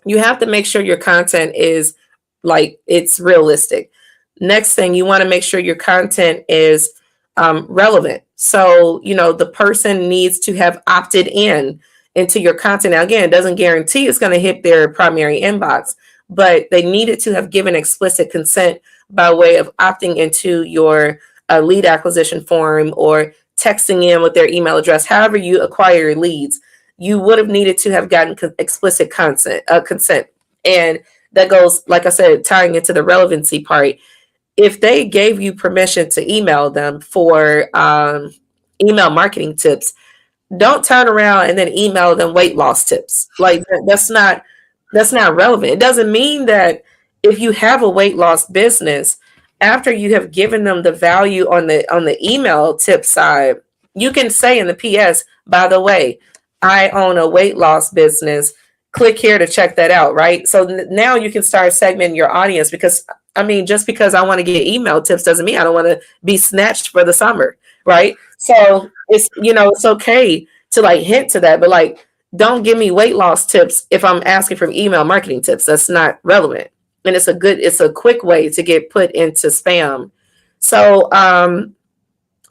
you have to make sure your content is like it's realistic. Next thing, you want to make sure your content is relevant. So, the person needs to have opted in into your content. Now, again, it doesn't guarantee it's going to hit their primary inbox, but they needed to have given explicit consent by way of opting into your lead acquisition form or texting in with their email address. However you acquire your leads, you would have needed to have gotten explicit consent. And that goes, like I said, tying into the relevancy part. If they gave you permission to email them for email marketing tips, don't turn around and then email them weight loss tips. Like that's not relevant. It doesn't mean that if you have a weight loss business, after you have given them the value on the email tip side, you can say in the PS, by the way, I own a weight loss business. Click here to check that out, right? So now you can start segmenting your audience, because I mean, just because I want to get email tips doesn't mean I don't want to be snatched for the summer, right? So it's okay to like hint to that, but like don't give me weight loss tips if I'm asking for email marketing tips. That's not relevant. And it's a quick way to get put into spam. So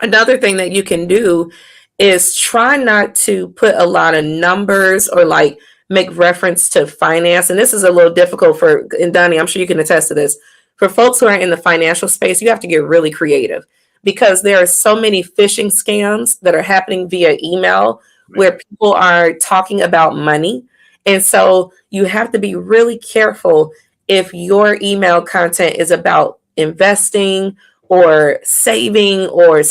another thing that you can do is try not to put a lot of numbers or like make reference to finance. And this is a little difficult and Donnie, I'm sure you can attest to this. For folks who are in the financial space, you have to get really creative, because there are so many phishing scams that are happening via email where people are talking about money. And so you have to be really careful if your email content is about investing or saving or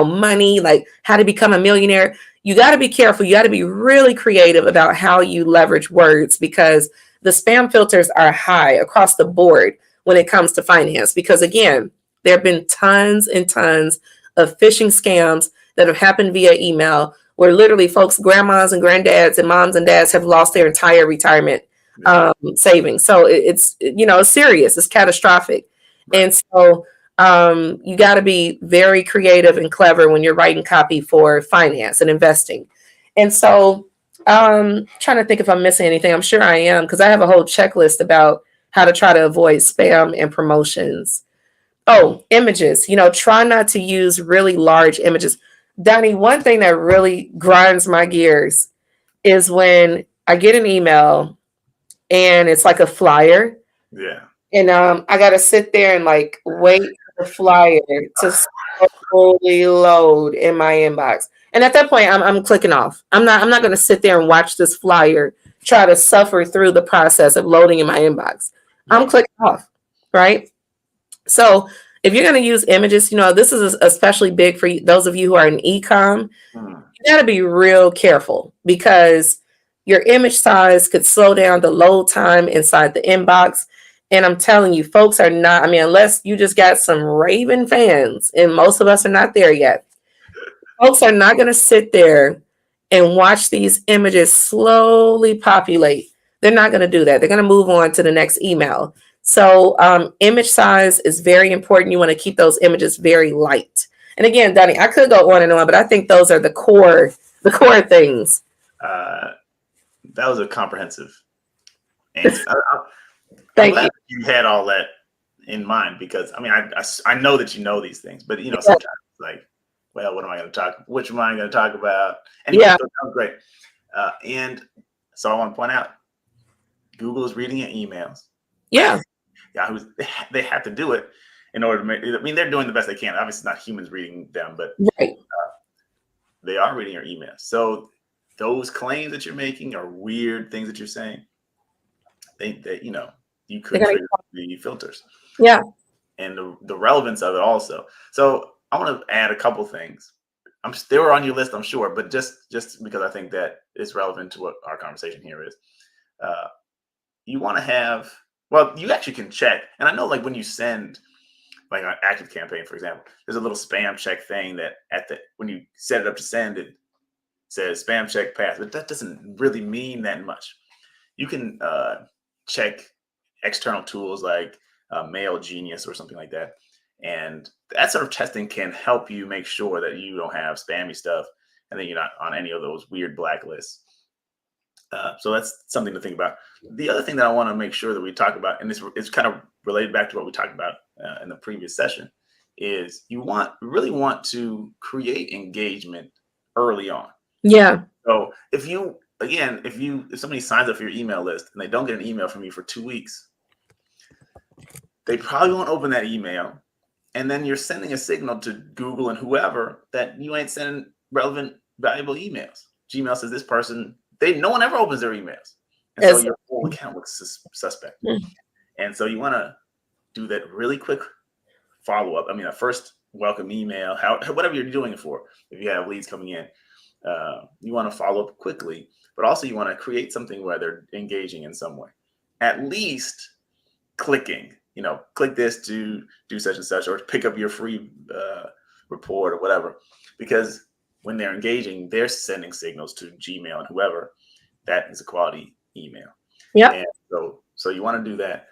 money, like how to become a millionaire. You got to be careful. You got to be really creative about how you leverage words, because the spam filters are high across the board when it comes to finance. Because again, there have been tons and tons of phishing scams that have happened via email, where literally folks, grandmas and granddads and moms and dads have lost their entire retirement savings. So it's serious. It's catastrophic. Right. And so you got to be very creative and clever when you're writing copy for finance and investing. And so trying to think if I'm missing anything. I'm sure I am, because I have a whole checklist about how to try to avoid spam and promotions. Oh, images. Try not to use really large images. Donnie, one thing that really grinds my gears is when I get an email and it's like a flyer. Yeah. And I gotta sit there and like wait for the flyer to slowly load in my inbox. And at that point, I'm clicking off. I'm not gonna sit there and watch this flyer try to suffer through the process of loading in my inbox. I'm clicking off, right? So if you're gonna use images, this is especially big for those of you who are in e-com. You gotta be real careful, because your image size could slow down the load time inside the inbox. And I'm telling you, folks are not, unless you just got some raving fans, and most of us are not there yet, folks are not going to sit there and watch these images slowly populate. They're not going to do that. They're going to move on to the next email. So image size is very important. You want to keep those images very light. And again, Donnie, I could go on and on, but I think those are the core things. That was a comprehensive answer. Thank I'm glad you. you had all that in mind, because I know that you know these things, but sometimes it's like, well, what am I going to talk? Which am I going to talk about? Anyway, Yeah. so that was great. And so I want to point out, Google is reading your emails. Yeah. Yahoo, they have to do it in order to make. They're doing the best they can. Obviously, not humans reading them, but right. They are reading your emails. So those claims that you're making are weird things that you're saying. They you could trigger the filters. Yeah. And the relevance of it also. So I want to add a couple things. They were on your list, I'm sure, but just because I think that is relevant to what our conversation here is. You want to have, well, you actually can check. And I know, like, when you send like an active campaign, for example, there's a little spam check thing that when you set it up to send, it says spam check passed, but that doesn't really mean that much. You can check external tools like Mail Genius or something like that. And that sort of testing can help you make sure that you don't have spammy stuff, and then you're not on any of those weird blacklists. So that's something to think about. The other thing that I want to make sure that we talk about, and it's kind of related back to what we talked about in the previous session, is you really want to create engagement early on. Yeah. So if somebody signs up for your email list and they don't get an email from you for 2 weeks, they probably won't open that email. And then you're sending a signal to Google and whoever that you ain't sending relevant, valuable emails. Gmail says this person, no one ever opens their emails. And so your whole account looks suspect. And so you want to do that really quick follow-up. I mean, a first welcome email, whatever you're doing it for. If you have leads coming in, you want to follow up quickly, but also you want to create something where they're engaging in some way. At least clicking, click this to do such and such, or pick up your free report or whatever. Because when they're engaging, they're sending signals to Gmail and whoever that is a quality email. Yeah. And so you want to do that.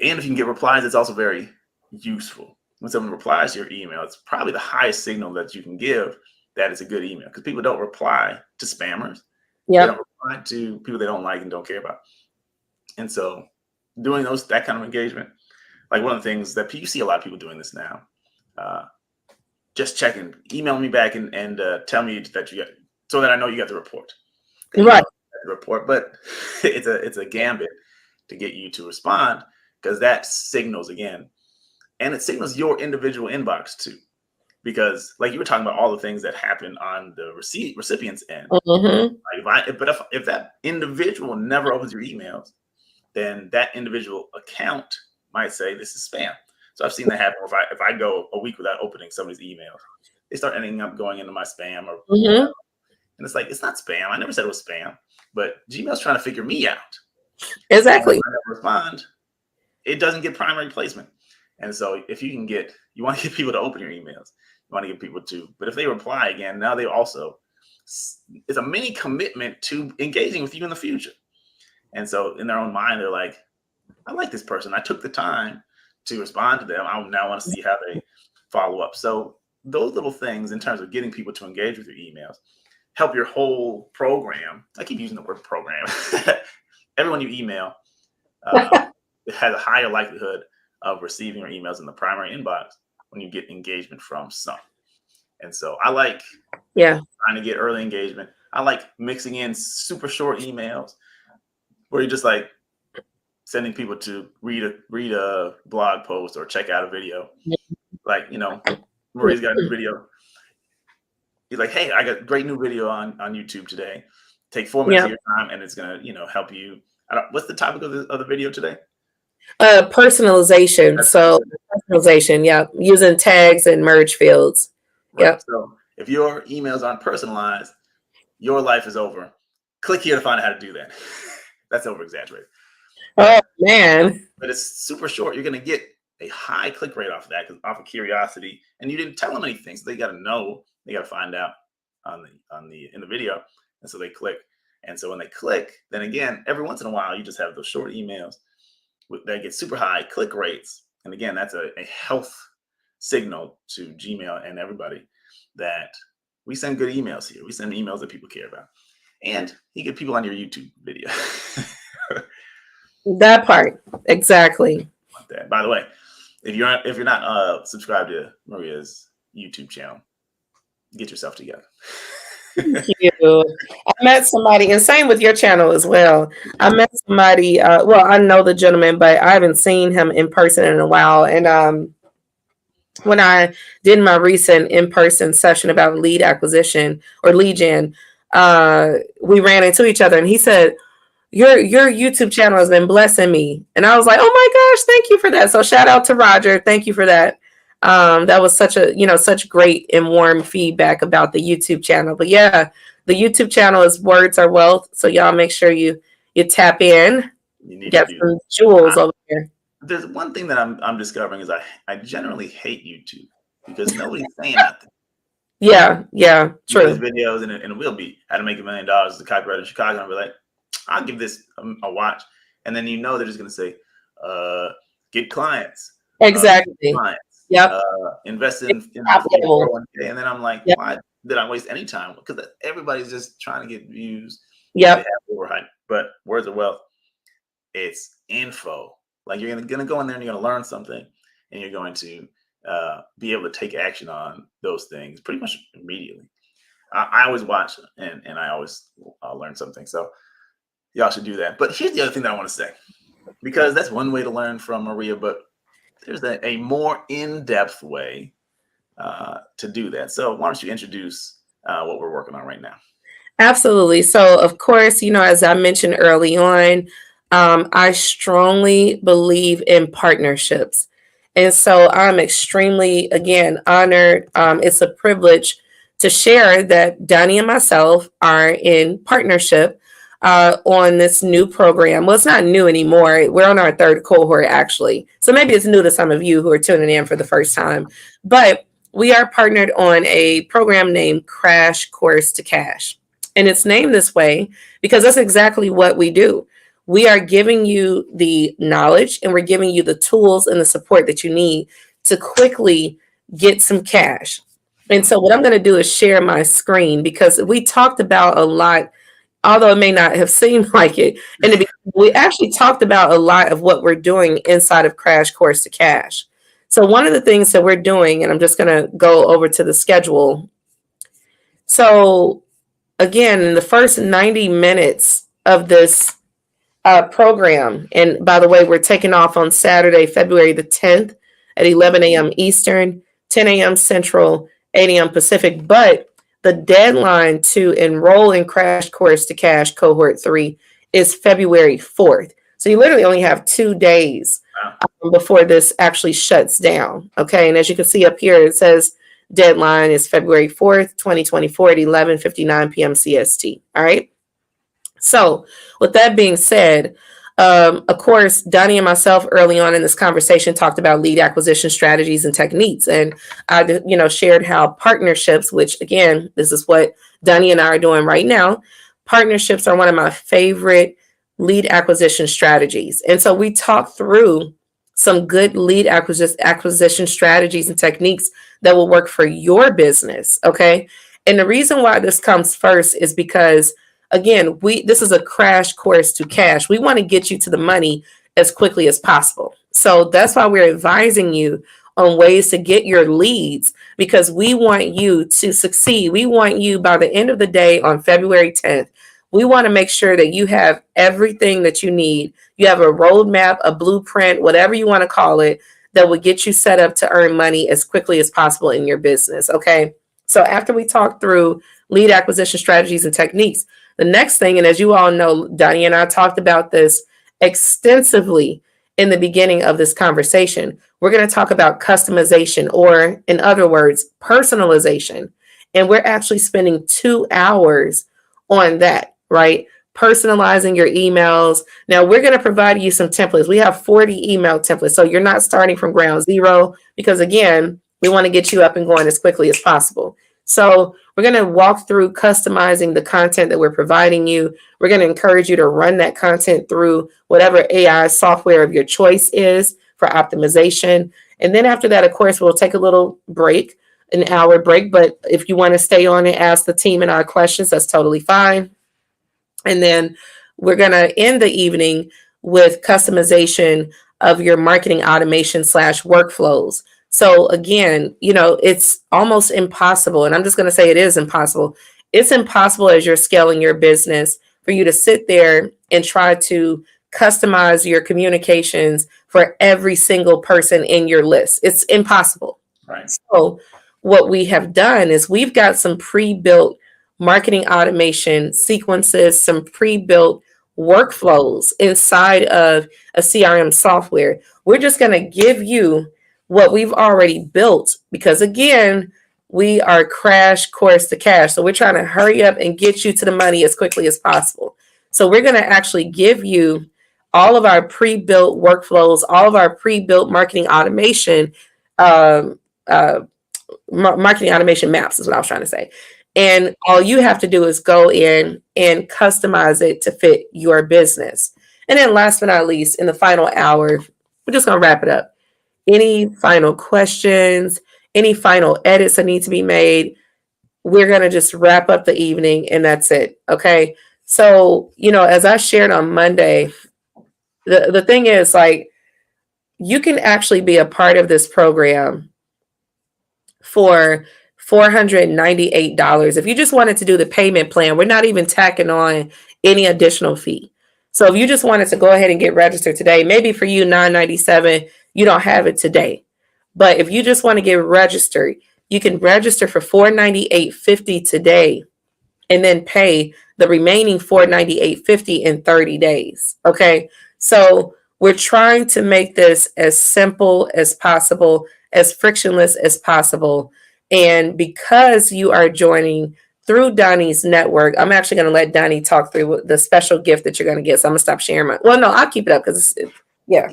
And if you can get replies, it's also very useful. When someone replies to your email, it's probably the highest signal that you can give that it's a good email, because people don't reply to spammers. Yeah. They don't reply to people they don't like and don't care about. And so doing that kind of engagement, like one of the things that you see a lot of people doing this now, just checking, email me back and tell me that you got, so that I know you got the report. Right. The report, but it's a gambit to get you to respond, because that signals again, and it signals your individual inbox too, because like you were talking about all the things that happen on the recipient's end. Mm-hmm. Like if that individual never opens your emails, then that individual account might say this is spam. So I've seen that happen. If I go a week without opening somebody's emails, they start ending up going into my spam or whatever. And it's like, it's not spam. I never said it was spam, but Gmail's trying to figure me out. Exactly. And when I respond, it doesn't get primary placement. And so if you want to get people to open your emails, you want to get people to, but if they reply again, now it's a mini commitment to engaging with you in the future. And so in their own mind, they're like, I like this person. I took the time to respond to them. I now want to see how they follow up. So those little things in terms of getting people to engage with your emails help your whole program. I keep using the word program. Everyone you email it has a higher likelihood of receiving your emails in the primary inbox when you get engagement from some. And so I like trying to get early engagement. I like mixing in super short emails where you're just like sending people to read a blog post or check out a video. Like, Maria's got a new video. He's like, hey, I got a great new video on YouTube today. Take 4 minutes of your time, and it's gonna, help you. What's the topic of the video today? Personalization. Personalization, using tags and merge fields. Right. Yeah. So if your emails aren't personalized, your life is over. Click here to find out how to do that. That's over exaggerated. Oh man. But it's super short. You're gonna get a high click rate off of that, because off of curiosity, and you didn't tell them anything, so they got to know. They got to find out in the video, and so they click. And so when they click, then again, every once in a while, you just have those short emails that get super high click rates. And again, that's a health signal to Gmail and everybody that we send good emails here. We send emails that people care about, and you get people on your YouTube video. That part, exactly. By the way, if you're not subscribed to Maria's YouTube channel, get yourself together. Thank you. I met somebody, and same with your channel as well. I met somebody. I know the gentleman, but I haven't seen him in person in a while. And when I did my recent in-person session about lead acquisition or lead gen, we ran into each other, and he said, Your YouTube channel has been blessing me. And I was like, oh my gosh, thank you for that. So shout out to Roger. Thank you for that. That was such great and warm feedback about the YouTube channel. But yeah, the YouTube channel is Words Are Wealth. So y'all make sure you tap in. You got some jewels over here. There's one thing that I'm discovering is I generally hate YouTube because nobody's saying nothing. Yeah, true. These videos and it will be how to make $1 million as a copywriter in Chicago. And I'll be like, I'll give this a watch. And then they're just going to say, get clients. Exactly. Invest in 401k. And then I'm like, why did I waste any time? Because everybody's just trying to get views. Yeah. But Words of Wealth, it's info. Like you're going to go in there and you're going to learn something, and you're going to be able to take action on those things pretty much immediately. I always watch and I always learn something. So y'all should do that. But here's the other thing that I want to say, because that's one way to learn from Maria, but there's a more in-depth way to do that. So why don't you introduce what we're working on right now? Absolutely. So, of course, as I mentioned early on, I strongly believe in partnerships. And so I'm extremely, again, honored. It's a privilege to share that Donnie and myself are in partnership on this new program. Well, it's not new anymore. We're on our third cohort, actually. So maybe it's new to some of you who are tuning in for the first time. But we are partnered on a program named Crash Course to Cash. And it's named this way because that's exactly what we do. We are giving you the knowledge and we're giving you the tools and the support that you need to quickly get some cash. And so, what I'm going to do is share my screen because we talked about a lot, although it may not have seemed like it. And we actually talked about a lot of what we're doing inside of Crash Course to Cash. So, one of the things that we're doing, and I'm just going to go over to the schedule. So, again, in the first 90 minutes of this program, and by the way, we're taking off on Saturday, February the 10th at 11 a.m. Eastern, 10 a.m. Central, 8 a.m. Pacific. But the deadline to enroll in Crash Course to Cash Cohort 3 is February 4th. So you literally only have 2 days before this actually shuts down. Okay. And as you can see up here, it says deadline is February 4th, 2024 at 11:59 p.m. CST. All right. So with that being said, of course, Donnie and myself early on in this conversation talked about lead acquisition strategies and techniques. And I, shared how partnerships, which again, this is what Donnie and I are doing right now. Partnerships are one of my favorite lead acquisition strategies. And so we talked through some good lead acquisition strategies and techniques that will work for your business. Okay. And the reason why this comes first is because, again, this is a crash course to cash. We want to get you to the money as quickly as possible. So that's why we're advising you on ways to get your leads, because we want you to succeed. We want you by the end of the day on February 10th. We want to make sure that you have everything that you need. You have a roadmap, a blueprint, whatever you want to call it, that will get you set up to earn money as quickly as possible in your business. Okay. So after we talk through lead acquisition strategies and techniques, the next thing, and as you all know, Donnie and I talked about this extensively in the beginning of this conversation, we're going to talk about customization, or in other words, personalization. And we're actually spending 2 hours on that, right? Personalizing your emails. Now, we're going to provide you some templates. We have 40 email templates. So you're not starting from ground zero because, again, we want to get you up and going as quickly as possible. So we're going to walk through customizing the content that we're providing you. We're going to encourage you to run that content through whatever AI software of your choice is for optimization. And then after that, of course, we'll take a little break, an hour break. But if you want to stay on and ask the team and our questions, that's totally fine. And then we're going to end the evening with customization of your marketing automation / workflows. So again, it's almost impossible. And I'm just going to say it is impossible. It's impossible as you're scaling your business for you to sit there and try to customize your communications for every single person in your list. It's impossible. Right. So what we have done is we've got some pre-built marketing automation sequences, some pre-built workflows inside of a CRM software. We're just going to give you what we've already built, because again, we are crash course to cash. So we're trying to hurry up and get you to the money as quickly as possible. So we're going to actually give you all of our pre-built workflows, all of our pre-built marketing automation, marketing automation maps is what I was trying to say. And all you have to do is go in and customize it to fit your business. And then last but not least, in the final hour, we're just going to wrap it up. Any final questions, any final edits that need to be made, we're going to just wrap up the evening and that's it. Okay. So, as I shared on Monday, the thing is, like, you can actually be a part of this program for $498. If you just wanted to do the payment plan, we're not even tacking on any additional fee. So if you just wanted to go ahead and get registered today, maybe for you $997, you don't have it today. But if you just want to get registered, you can register for $498.50 today and then pay the remaining $498.50 in 30 days. Okay. So we're trying to make this as simple as possible, as frictionless as possible. And because you are joining through Donnie's network, I'm actually going to let Donnie talk through the special gift that you're going to get. So I'm going to stop sharing my, well, no, I'll keep it up because yeah.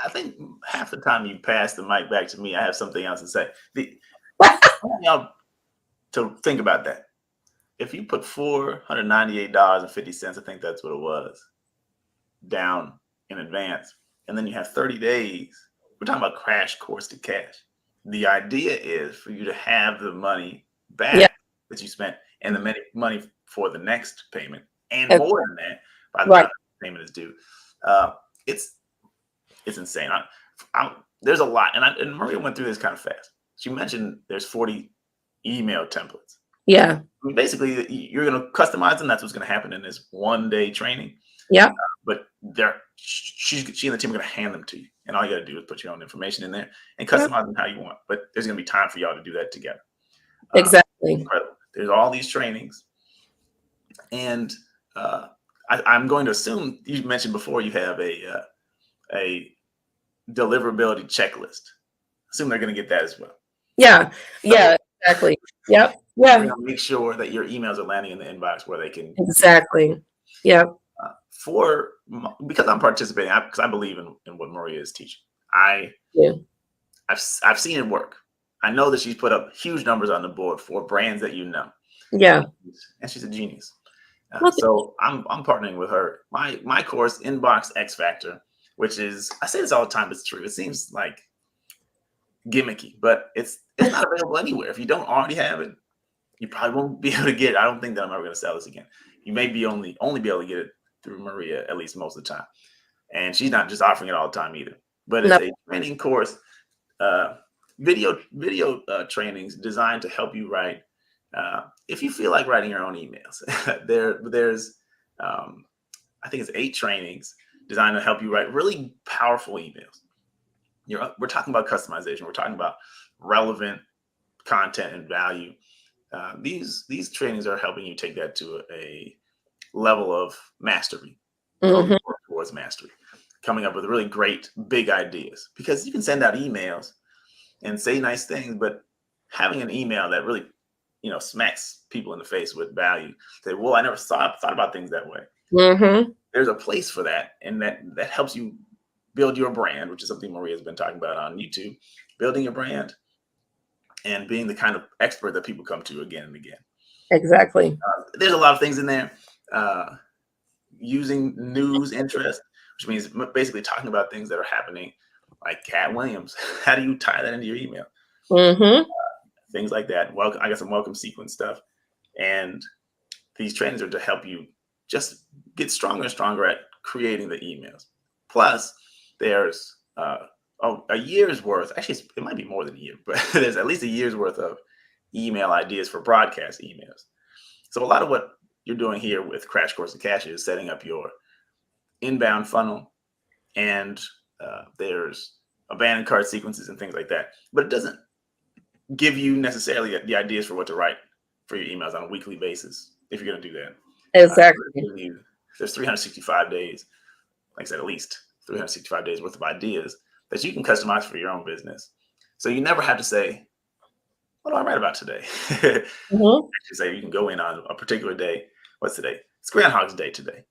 I think half the time you pass the mic back to me, I have something else to say. Y'all to think about that. If you put $498.50, I think that's what it was, down in advance, and then you have 30 days, we're talking about crash course to cash. The idea is for you to have the money back that you spent and the money for the next payment and more than that by the time the payment is due. It's insane. There's a lot. And Maria went through this kind of fast. She mentioned there's 40 email templates. Yeah. Basically, you're going to customize them. That's what's going to happen in this 1-day training. Yeah. But she and the team are going to hand them to you. And all you got to do is put your own information in there and customize them how you want. But there's going to be time for y'all to do that together. Exactly. Incredible. There's all these trainings. And I'm going to assume you mentioned before you have a deliverability checklist. Assume they're going to get that as well. Yeah. Yeah, exactly. Yep. Yeah. Make sure that your emails are landing in the inbox where they can. Exactly. Yep. Because I'm participating, because I believe in what Maria is teaching. I've seen it work. I know that she's put up huge numbers on the board for brands that you know. Yeah. And she's a genius. So I'm partnering with her. My course, Inbox X Factor, which is, I say this all the time, it's true. It seems like gimmicky, but it's not available anywhere. If you don't already have it, you probably won't be able to get it. I don't think that I'm ever going to sell this again. You may be only be able to get it through Maria, at least most of the time. And she's not just offering it all the time either. But it's a training course, video trainings designed to help you write. If you feel like writing your own emails, there's I think it's 8 trainings designed to help you write really powerful emails. We're talking about customization. We're talking about relevant content and value. These trainings are helping you take that to a level of mastery, towards mastery, coming up with really great big ideas. Because you can send out emails and say nice things, but having an email that really, smacks people in the face with value, say, well, I never thought about things that way. Mm-hmm. There's a place for that, and that helps you build your brand, which is something Maria has been talking about on YouTube, building your brand and being the kind of expert that people come to again and again. Exactly. There's a lot of things in there. Using news interest, which means basically talking about things that are happening, like Cat Williams. How do you tie that into your email? Mm-hmm. Things like that. I got some welcome sequence stuff. And these trainings are to help you just get stronger and stronger at creating the emails. Plus, there's a year's worth. Actually, it might be more than a year, but there's at least a year's worth of email ideas for broadcast emails. So a lot of what you're doing here with Crash Course to Cash is setting up your inbound funnel, and there's abandoned cart sequences and things like that. But it doesn't give you necessarily the ideas for what to write for your emails on a weekly basis if you're going to do that. Exactly. There's 365 days, like I said, at least 365 days worth of ideas that you can customize for your own business. So you never have to say, what do I write about today? Mm-hmm. Say you can go in on a particular day. What's today? It's Groundhog's Day today,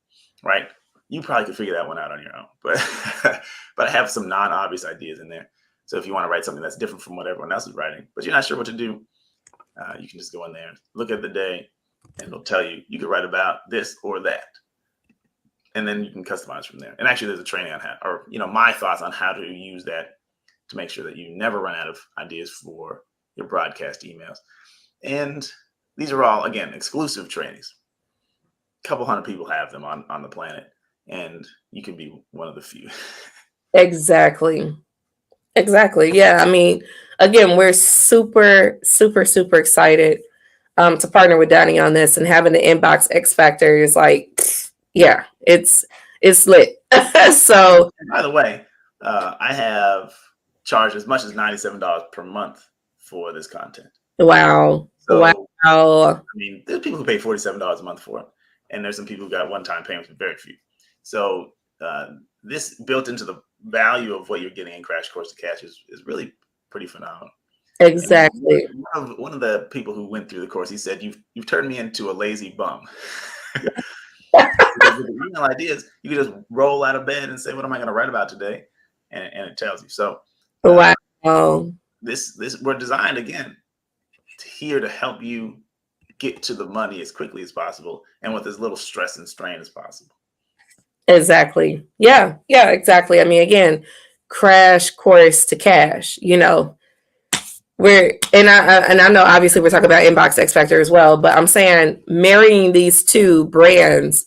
right? You probably could figure that one out on your own, but I have some non-obvious ideas in there. So if you want to write something that's different from what everyone else is writing, but you're not sure what to do, you can just go in there, look at the day, and it'll tell you could write about this or that. And then you can customize from there. And actually, there's a training on how, or my thoughts on how to use that to make sure that you never run out of ideas for your broadcast emails. And these are all, again, exclusive trainings. A couple hundred people have them on the planet, and you can be one of the few. Exactly. Yeah. I mean, again, we're super, super, super excited to partner with Donnie on this, and having the inbox X Factor is like, yeah, it's lit. So, And by the way, I have charged as much as $97 per month for this content. wow. So, Wow. I mean, there's people who pay $47 a month for it, and there's some people who got one-time payments, but very few. So, this built into the value of what you're getting in Crash Course to Cash is really pretty phenomenal. And Exactly. one of the people who went through the course, he said, "You've turned me into a lazy bum." Because with the email ideas, you can just roll out of bed and say, "What am I going to write about today?" And it tells you. So, Wow. this we're designed again here to help you get to the money as quickly as possible and with as little stress and strain as possible. Exactly. Yeah. Yeah, exactly. I mean, again, Crash Course to Cash, and I know obviously we're talking about Inbox X Factor as well, but I'm saying marrying these two brands,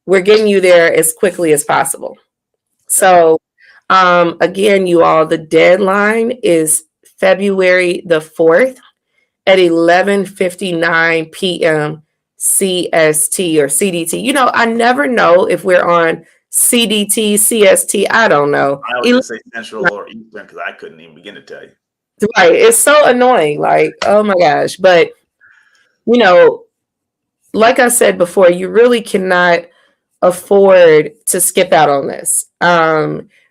we're getting you there as quickly as possible. So, again, you all, the deadline is February the 4th at 11:59 p.m. CST or CDT. I never know if we're on CDT, CST. I don't know. I always just say Central or Eastern because I couldn't even begin to tell you. Right. It's so annoying. Like, oh my gosh. But, you know, like I said before, you really cannot afford to skip out on this.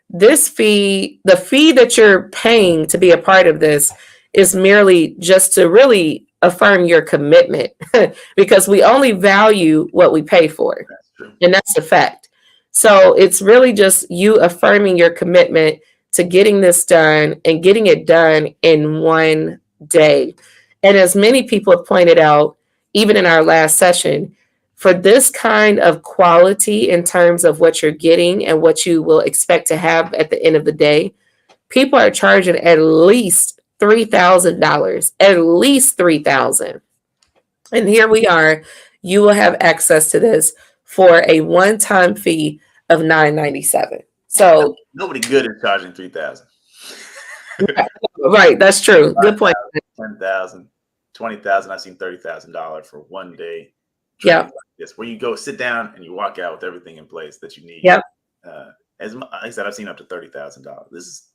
This fee, the fee that you're paying to be a part of this, is merely just to really affirm your commitment because we only value what we pay for. That's true. And that's a fact. So it's really just you affirming your commitment to getting this done and getting it done in one day. And as many people have pointed out, even in our last session, for this kind of quality in terms of what you're getting and what you will expect to have at the end of the day, people are charging at least $3,000, at least $3,000. And here we are. You will have access to this for a one-time fee of $997. So nobody good is charging $3,000. Right, that's true. Good point. $10,000, $20,000. I've seen $30,000 for one day. Yeah. Like this, where you go sit down and you walk out with everything in place that you need. Yep. Like I said, I've seen up to $30,000. This is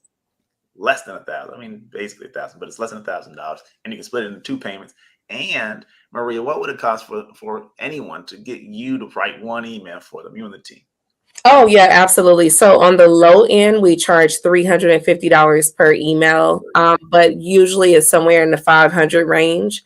less than $1,000. I mean, basically $1,000, but it's less than $1,000, and you can split it into 2 payments. And Maria, what would it cost for anyone to get you to write one email for them, you and the team? Oh, yeah, absolutely. So on the low end, we charge $350 per email, but usually it's somewhere in the 500 range.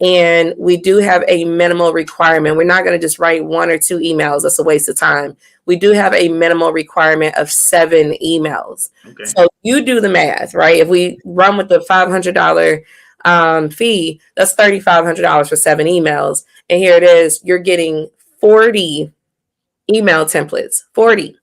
And we do have a minimal requirement. We're not going to just write 1 or 2 emails. That's a waste of time. We do have a minimal requirement of 7 emails. Okay. So you do the math, right? If we run with the $500 fee, that's $3,500 for 7 emails. And here it is. You're getting 40 email templates, 40.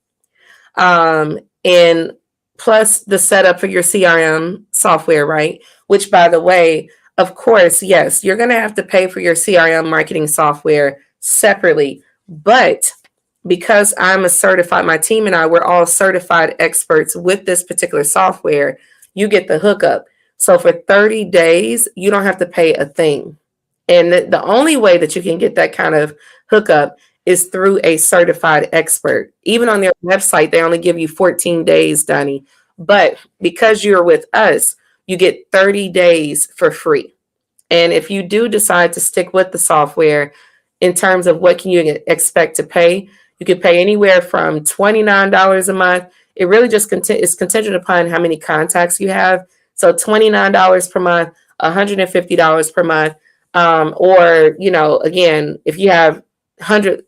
And plus the setup for your CRM software, right? Which, by the way, of course, yes, you're going to have to pay for your CRM marketing software separately. But because I'm my team and I, we're all certified experts with this particular software, you get the hookup. So for 30 days, you don't have to pay a thing. And the only way that you can get that kind of hookup is through a certified expert. Even on their website, they only give you 14 days, Donnie. But because you're with us, you get 30 days for free. And if you do decide to stick with the software, in terms of what can you expect to pay, you can pay anywhere from $29 a month. It really just is contingent upon how many contacts you have. So $29 per month, $150 per month. Or, again, if you have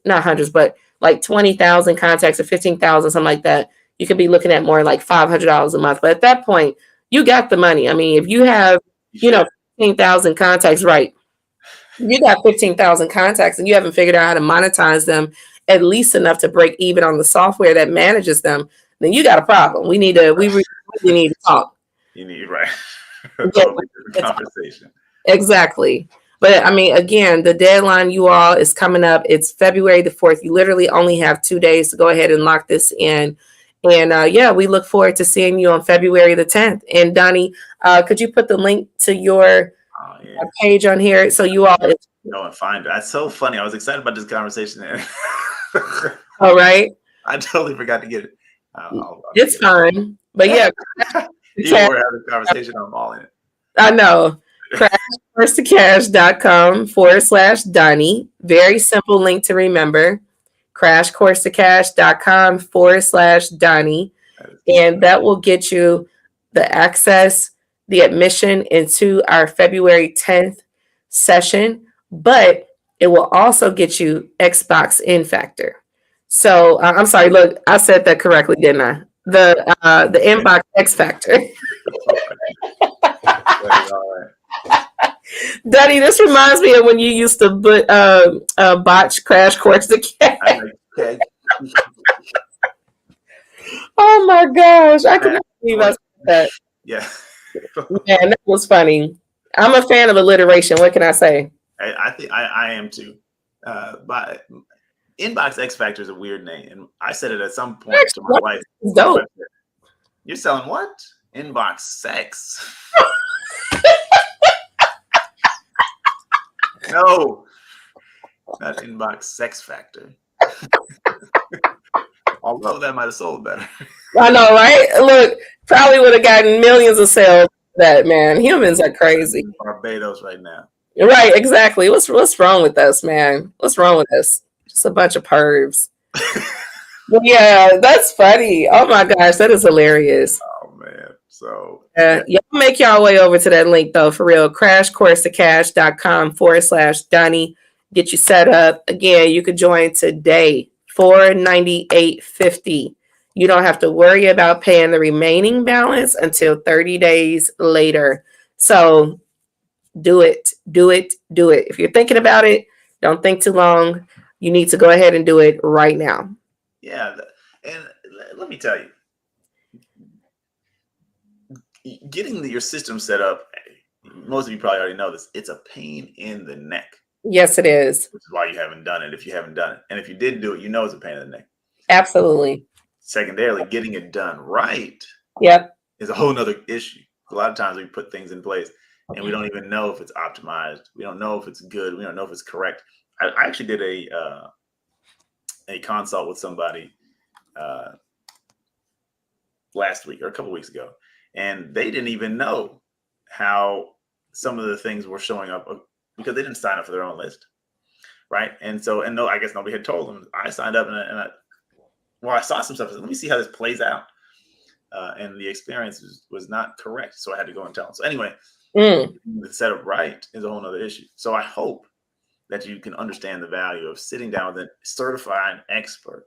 not hundreds, but like 20,000 contacts or 15,000, something like that, you could be looking at more like $500 a month. But at that point, you got the money. I mean, if you have, 15,000 contacts, right? You got 15,000 contacts and you haven't figured out how to monetize them at least enough to break even on the software that manages them, then you got a problem. We really need to talk. You need, right. Conversation. Exactly. But I mean, again, the deadline, you all, is coming up. It's February the 4th. You literally only have 2 days to go ahead and lock this in. And yeah, we look forward to seeing you on February the 10th. And Donnie, could you put the link to your Oh yeah. page on here so you all Go and find it. That's so funny. I was excited about this conversation. all right? I totally forgot to get it. I'll It's get it. fine. But yeah, Even we're having a conversation, I'm all in it. I know. crashcoursetocash.com/Donnie. Very simple link to remember. crashcoursetocash.com/Donnie. And that will get you the access, the admission into our February 10th session, but it will also get you Xbox In Factor. So I'm sorry, look, I said that correctly, didn't I? The Inbox X Factor. Duddy, this reminds me of when you used to botch Crash Course to Cash. Okay. Oh my gosh, I cannot believe I said that. Yeah. Man, that was funny. I'm a fan of alliteration. What can I say? I think I am too. But Inbox X Factor is a weird name, and I said it at some point to my wife. Dope. You're selling what? Inbox sex? No, not Inbox Sex Factor. Although that might have sold better. I know, right? Look, probably would have gotten millions of sales. That man, humans are crazy. Barbados right now. Right, exactly. What's wrong with us, man? What's wrong with us? Just a bunch of pervs. Yeah, that's funny. Oh my gosh, that is hilarious. Oh man. So y'all make y'all way over to that link though, for real. crashcoursetocash.com/Donnie. Get you set up. Again, you could join today. $498.50. You don't have to worry about paying the remaining balance until 30 days later. So do it. If you're thinking about it, don't think too long. You need to go ahead and do it right now. Yeah. And let me tell you, getting your system set up, most of you probably already know this, it's a pain in the neck. Yes, it is. Which is why you haven't done it if you haven't done it. And if you did do it, you know it's a pain in the neck. Absolutely. Secondarily, getting it done right is a whole nother issue. A lot of times we put things in place and we don't even know if it's optimized. We don't know if it's good. We don't know if it's correct. I actually did a consult with somebody last week or a couple weeks ago, and they didn't even know how some of the things were showing up because they didn't sign up for their own list, right? And so, no, I guess nobody had told them. I signed up, and I saw some stuff. I said, let me see how this plays out, and the experience was not correct, so I had to go and tell them. So anyway, the setup right is a whole other issue. So I hope that you can understand the value of sitting down with a certified expert.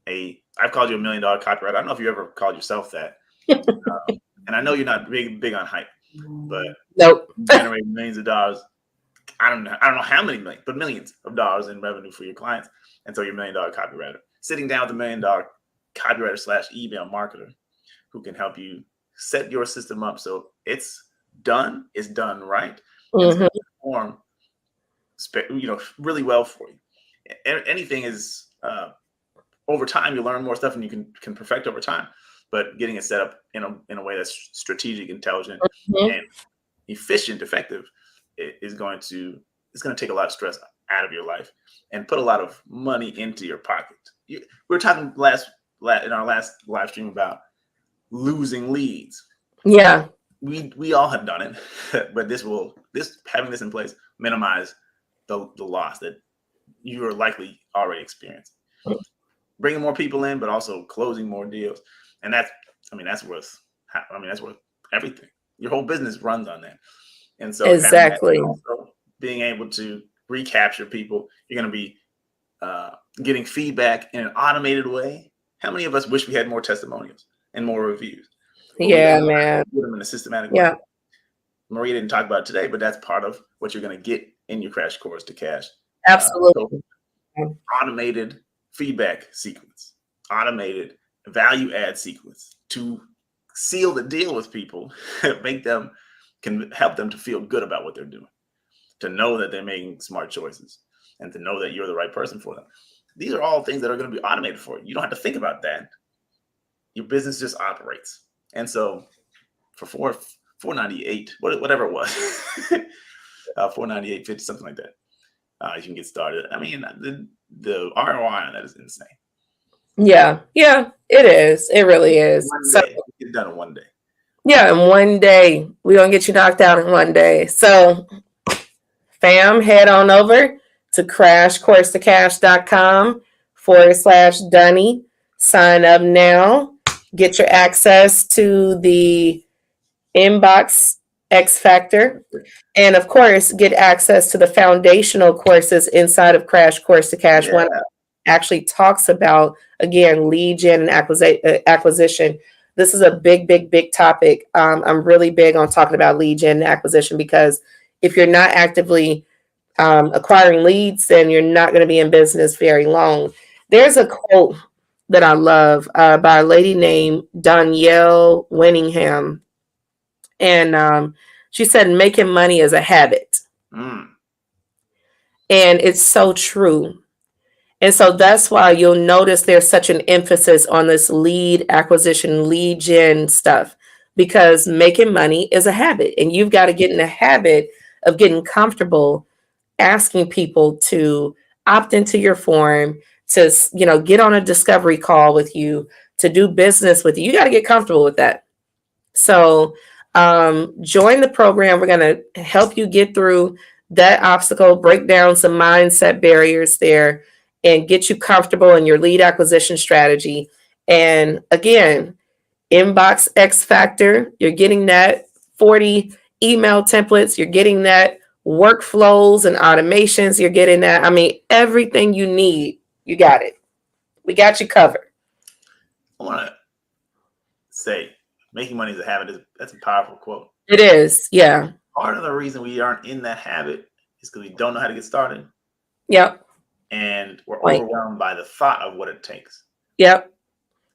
I've called you $1 million copywriter. I don't know if you ever called yourself that, and I know you're not big on hype, but nope. Generate millions of dollars. I don't know how many millions, but millions of dollars in revenue for your clients. And so you're $1 million copywriter. Sitting down with a $1 million copywriter/email marketer who can help you set your system up so it's done right. It's going to perform really well for you. Anything is over time, you learn more stuff and you can perfect over time. But getting it set up in a way that's strategic, intelligent, and efficient, effective is going to take a lot of stress out of your life and put a lot of money into your pocket. We were talking in our last live stream about losing leads. Yeah, we all have done it, but having this in place minimize the loss that you are likely already experiencing. Bringing more people in, but also closing more deals, and that's worth everything. Your whole business runs on that. And so exactly. Also being able to recapture people, you're going to be getting feedback in an automated way. How many of us wish we had more testimonials and more reviews? Yeah, man. Put them in a systematic way. Maria didn't talk about it today, but that's part of what you're going to get in your Crash Course to Cash. Absolutely. Automated feedback sequence, automated value add sequence to seal the deal with people, can help them to feel good about what they're doing, to know that they're making smart choices, and to know that you're the right person for them. These are all things that are going to be automated for you. You don't have to think about that. your business just operates. And so for $4.98, whatever it was, 498.50, something like that, you can get started. I mean, the ROI on that is insane. Yeah, it is. It really is. One So day, get done in one day. yeah, in one day, we're gonna get you knocked out in one day. So fam, head on over to crashcoursetocash.com/Dunny. Sign up now. Get your access to the Inbox X Factor. And of course, get access to the foundational courses inside of Crash Course to Cash. One actually talks about, again, lead gen and acquisition. This is a big topic. I'm really big on talking about lead gen and acquisition, because if you're not actively acquiring leads, then you're not going to be in business very long. There's a quote that I love by a lady named Danielle Winningham. And she said, making money is a habit. And it's so true. And so that's why you'll notice there's such an emphasis on this lead acquisition, lead gen stuff, because making money is a habit. And you've got to get in the habit of getting comfortable asking people to opt into your form, to, get on a discovery call with you, to do business with you. You got to get comfortable with that. So join the program. We're going to help you get through that obstacle, break down some mindset barriers there, and get you comfortable in your lead acquisition strategy. And again, Inbox X Factor, you're getting that 40 email templates, you're getting that workflows and automations, you're getting that. I mean, everything you need, you got it. We got you covered. I want to say, making money is a habit. That's a powerful quote. It is, yeah. Part of the reason we aren't in that habit is because we don't know how to get started. Yep. And we're overwhelmed by the thought of what it takes. Yep.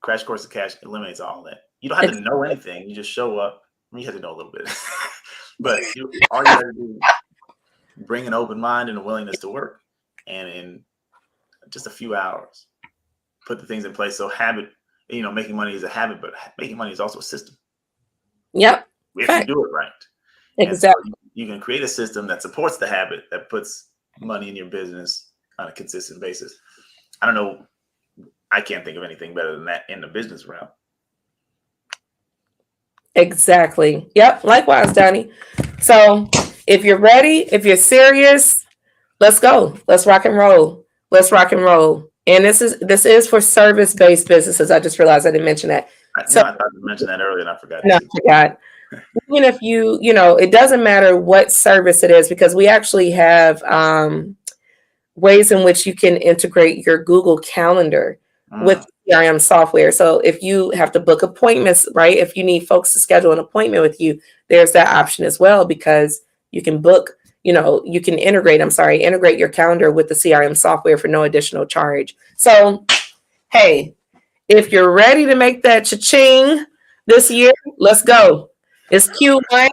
Crash Course to Cash eliminates all that. You don't have to know anything. You just show up. I mean, you have to know a little bit. But all you have to do is bring an open mind and a willingness to work. And in just a few hours, put the things in place. So making money is a habit, but making money is also a system. Yep. We have to do it right. Exactly. So you can create a system that supports the habit, that puts money in your business on a consistent basis. I don't know. I can't think of anything better than that in the business realm. Exactly. Yep. Likewise, Donnie. So if you're ready, if you're serious, let's go. Let's rock and roll. Let's rock and roll. And this is for service-based businesses. I just realized I didn't mention that. I thought you mentioned that earlier and I forgot. No, I forgot. Even if it doesn't matter what service it is, because we actually have ways in which you can integrate your Google Calendar with CRM software. So if you have to book appointments, right? If you need folks to schedule an appointment with you, there's that option as well, because you can you can integrate your calendar with the CRM software for no additional charge. So, hey, if you're ready to make that cha-ching this year, let's go. It's Q1,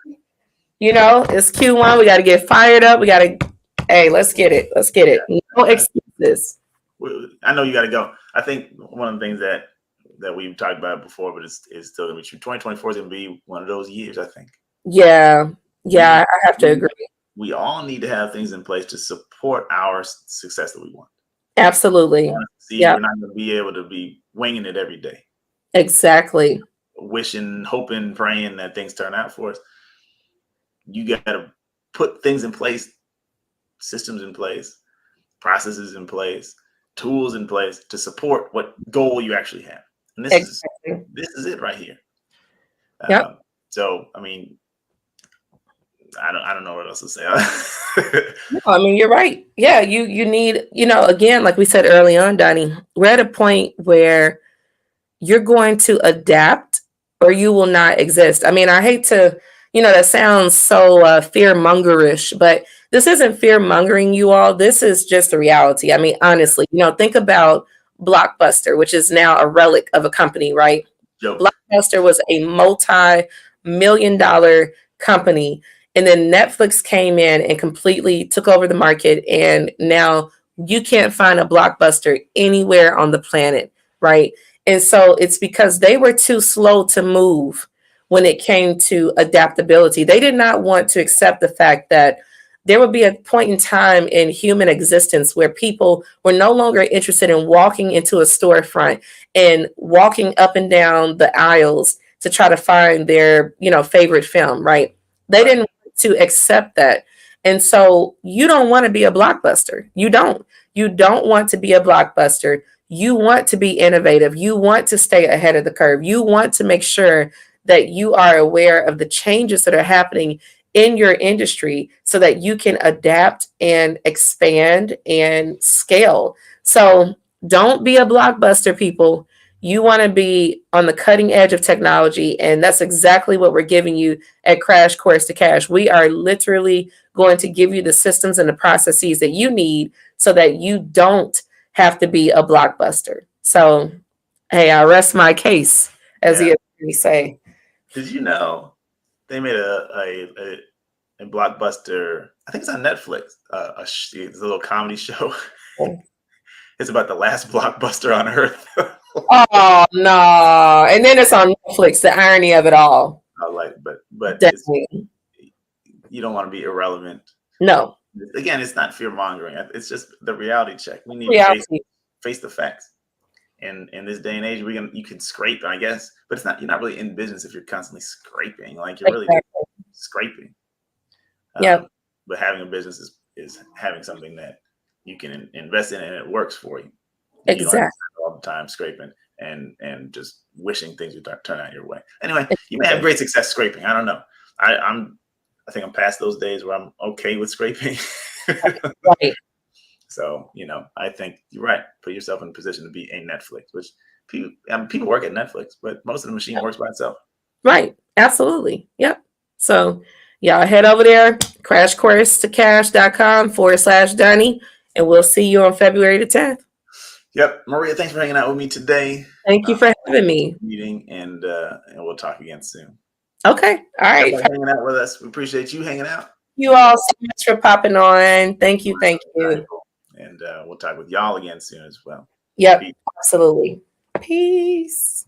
it's Q1. We got to get fired up. Let's get it. Let's get it. No excuses. I know you got to go. I think one of the things that we've talked about before, but it's still going to be true. 2024 is going to be one of those years, I think. Yeah, I have to agree. We all need to have things in place to support our success that we want. Absolutely. We're not going to be able to be winging it every day. Exactly. Wishing, hoping, praying that things turn out for us. You got to put things in place, systems in place, processes in place, tools in place to support what goal you actually have. And this is it right here. So, I mean, I don't know what else to say. No, I mean, you're right. Yeah, you need, again, like we said early on, Donnie, we're at a point where you're going to adapt or you will not exist. I mean, I hate to, that sounds so fear-mongerish, but this isn't fear-mongering, you all. This is just the reality. I mean, honestly, think about Blockbuster, which is now a relic of a company, right? Yep. Blockbuster was a multi-million-dollar company. And then Netflix came in and completely took over the market. And now you can't find a Blockbuster anywhere on the planet, right? And so it's because they were too slow to move when it came to adaptability. They did not want to accept the fact that there would be a point in time in human existence where people were no longer interested in walking into a storefront and walking up and down the aisles to try to find their, favorite film, right? They Right. didn't want to accept that. And so you don't want to be a blockbuster. You don't. You don't want to be a blockbuster. You want to be innovative. You want to stay ahead of the curve. You want to make sure that you are aware of the changes that are happening in your industry so that you can adapt and expand and scale. So don't be a blockbuster, people. You want to be on the cutting edge of technology. And that's exactly what we're giving you at Crash Course to Cash. We are literally going to give you the systems and the processes that you need so that you don't have to be a blockbuster. So, hey, I rest my case, as Yeah. the attorneys say. Did you know they made a blockbuster? I think it's on Netflix. It's a little comedy show. It's about the last blockbuster on Earth. Oh no! And then it's on Netflix. The irony of it all. I like, but it's, Dang. you don't want to be irrelevant. No Again, it's not fear mongering. It's just the reality check. We need to reality. face the facts. And in this day and age, you can scrape, I guess, but you're not really in business if you're constantly scraping. Like you're really Exactly. scraping. Yep. But having a business is having something that you can invest in and it works for you. You don't have to Exactly. spend all the time scraping and just wishing things would turn out your way. Anyway, you may have great success scraping. I don't know. I think I'm past those days where I'm okay with scraping. Right. So, I think you're right. Put yourself in a position to be a Netflix, which people work at Netflix, but most of the machine works by itself. Right. Absolutely. Yep. So, y'all head over there, crashcoursetocash.com/Donnie, and we'll see you on February the 10th. Yep. Maria, thanks for hanging out with me today. Thank you for having me. Meeting, and we'll talk again soon. Okay. All right. Thanks for hanging out with us. We appreciate you hanging out. You all so much for popping on. Thank you. Thank you. And we'll talk with y'all again soon as well. Yep. Absolutely. Peace.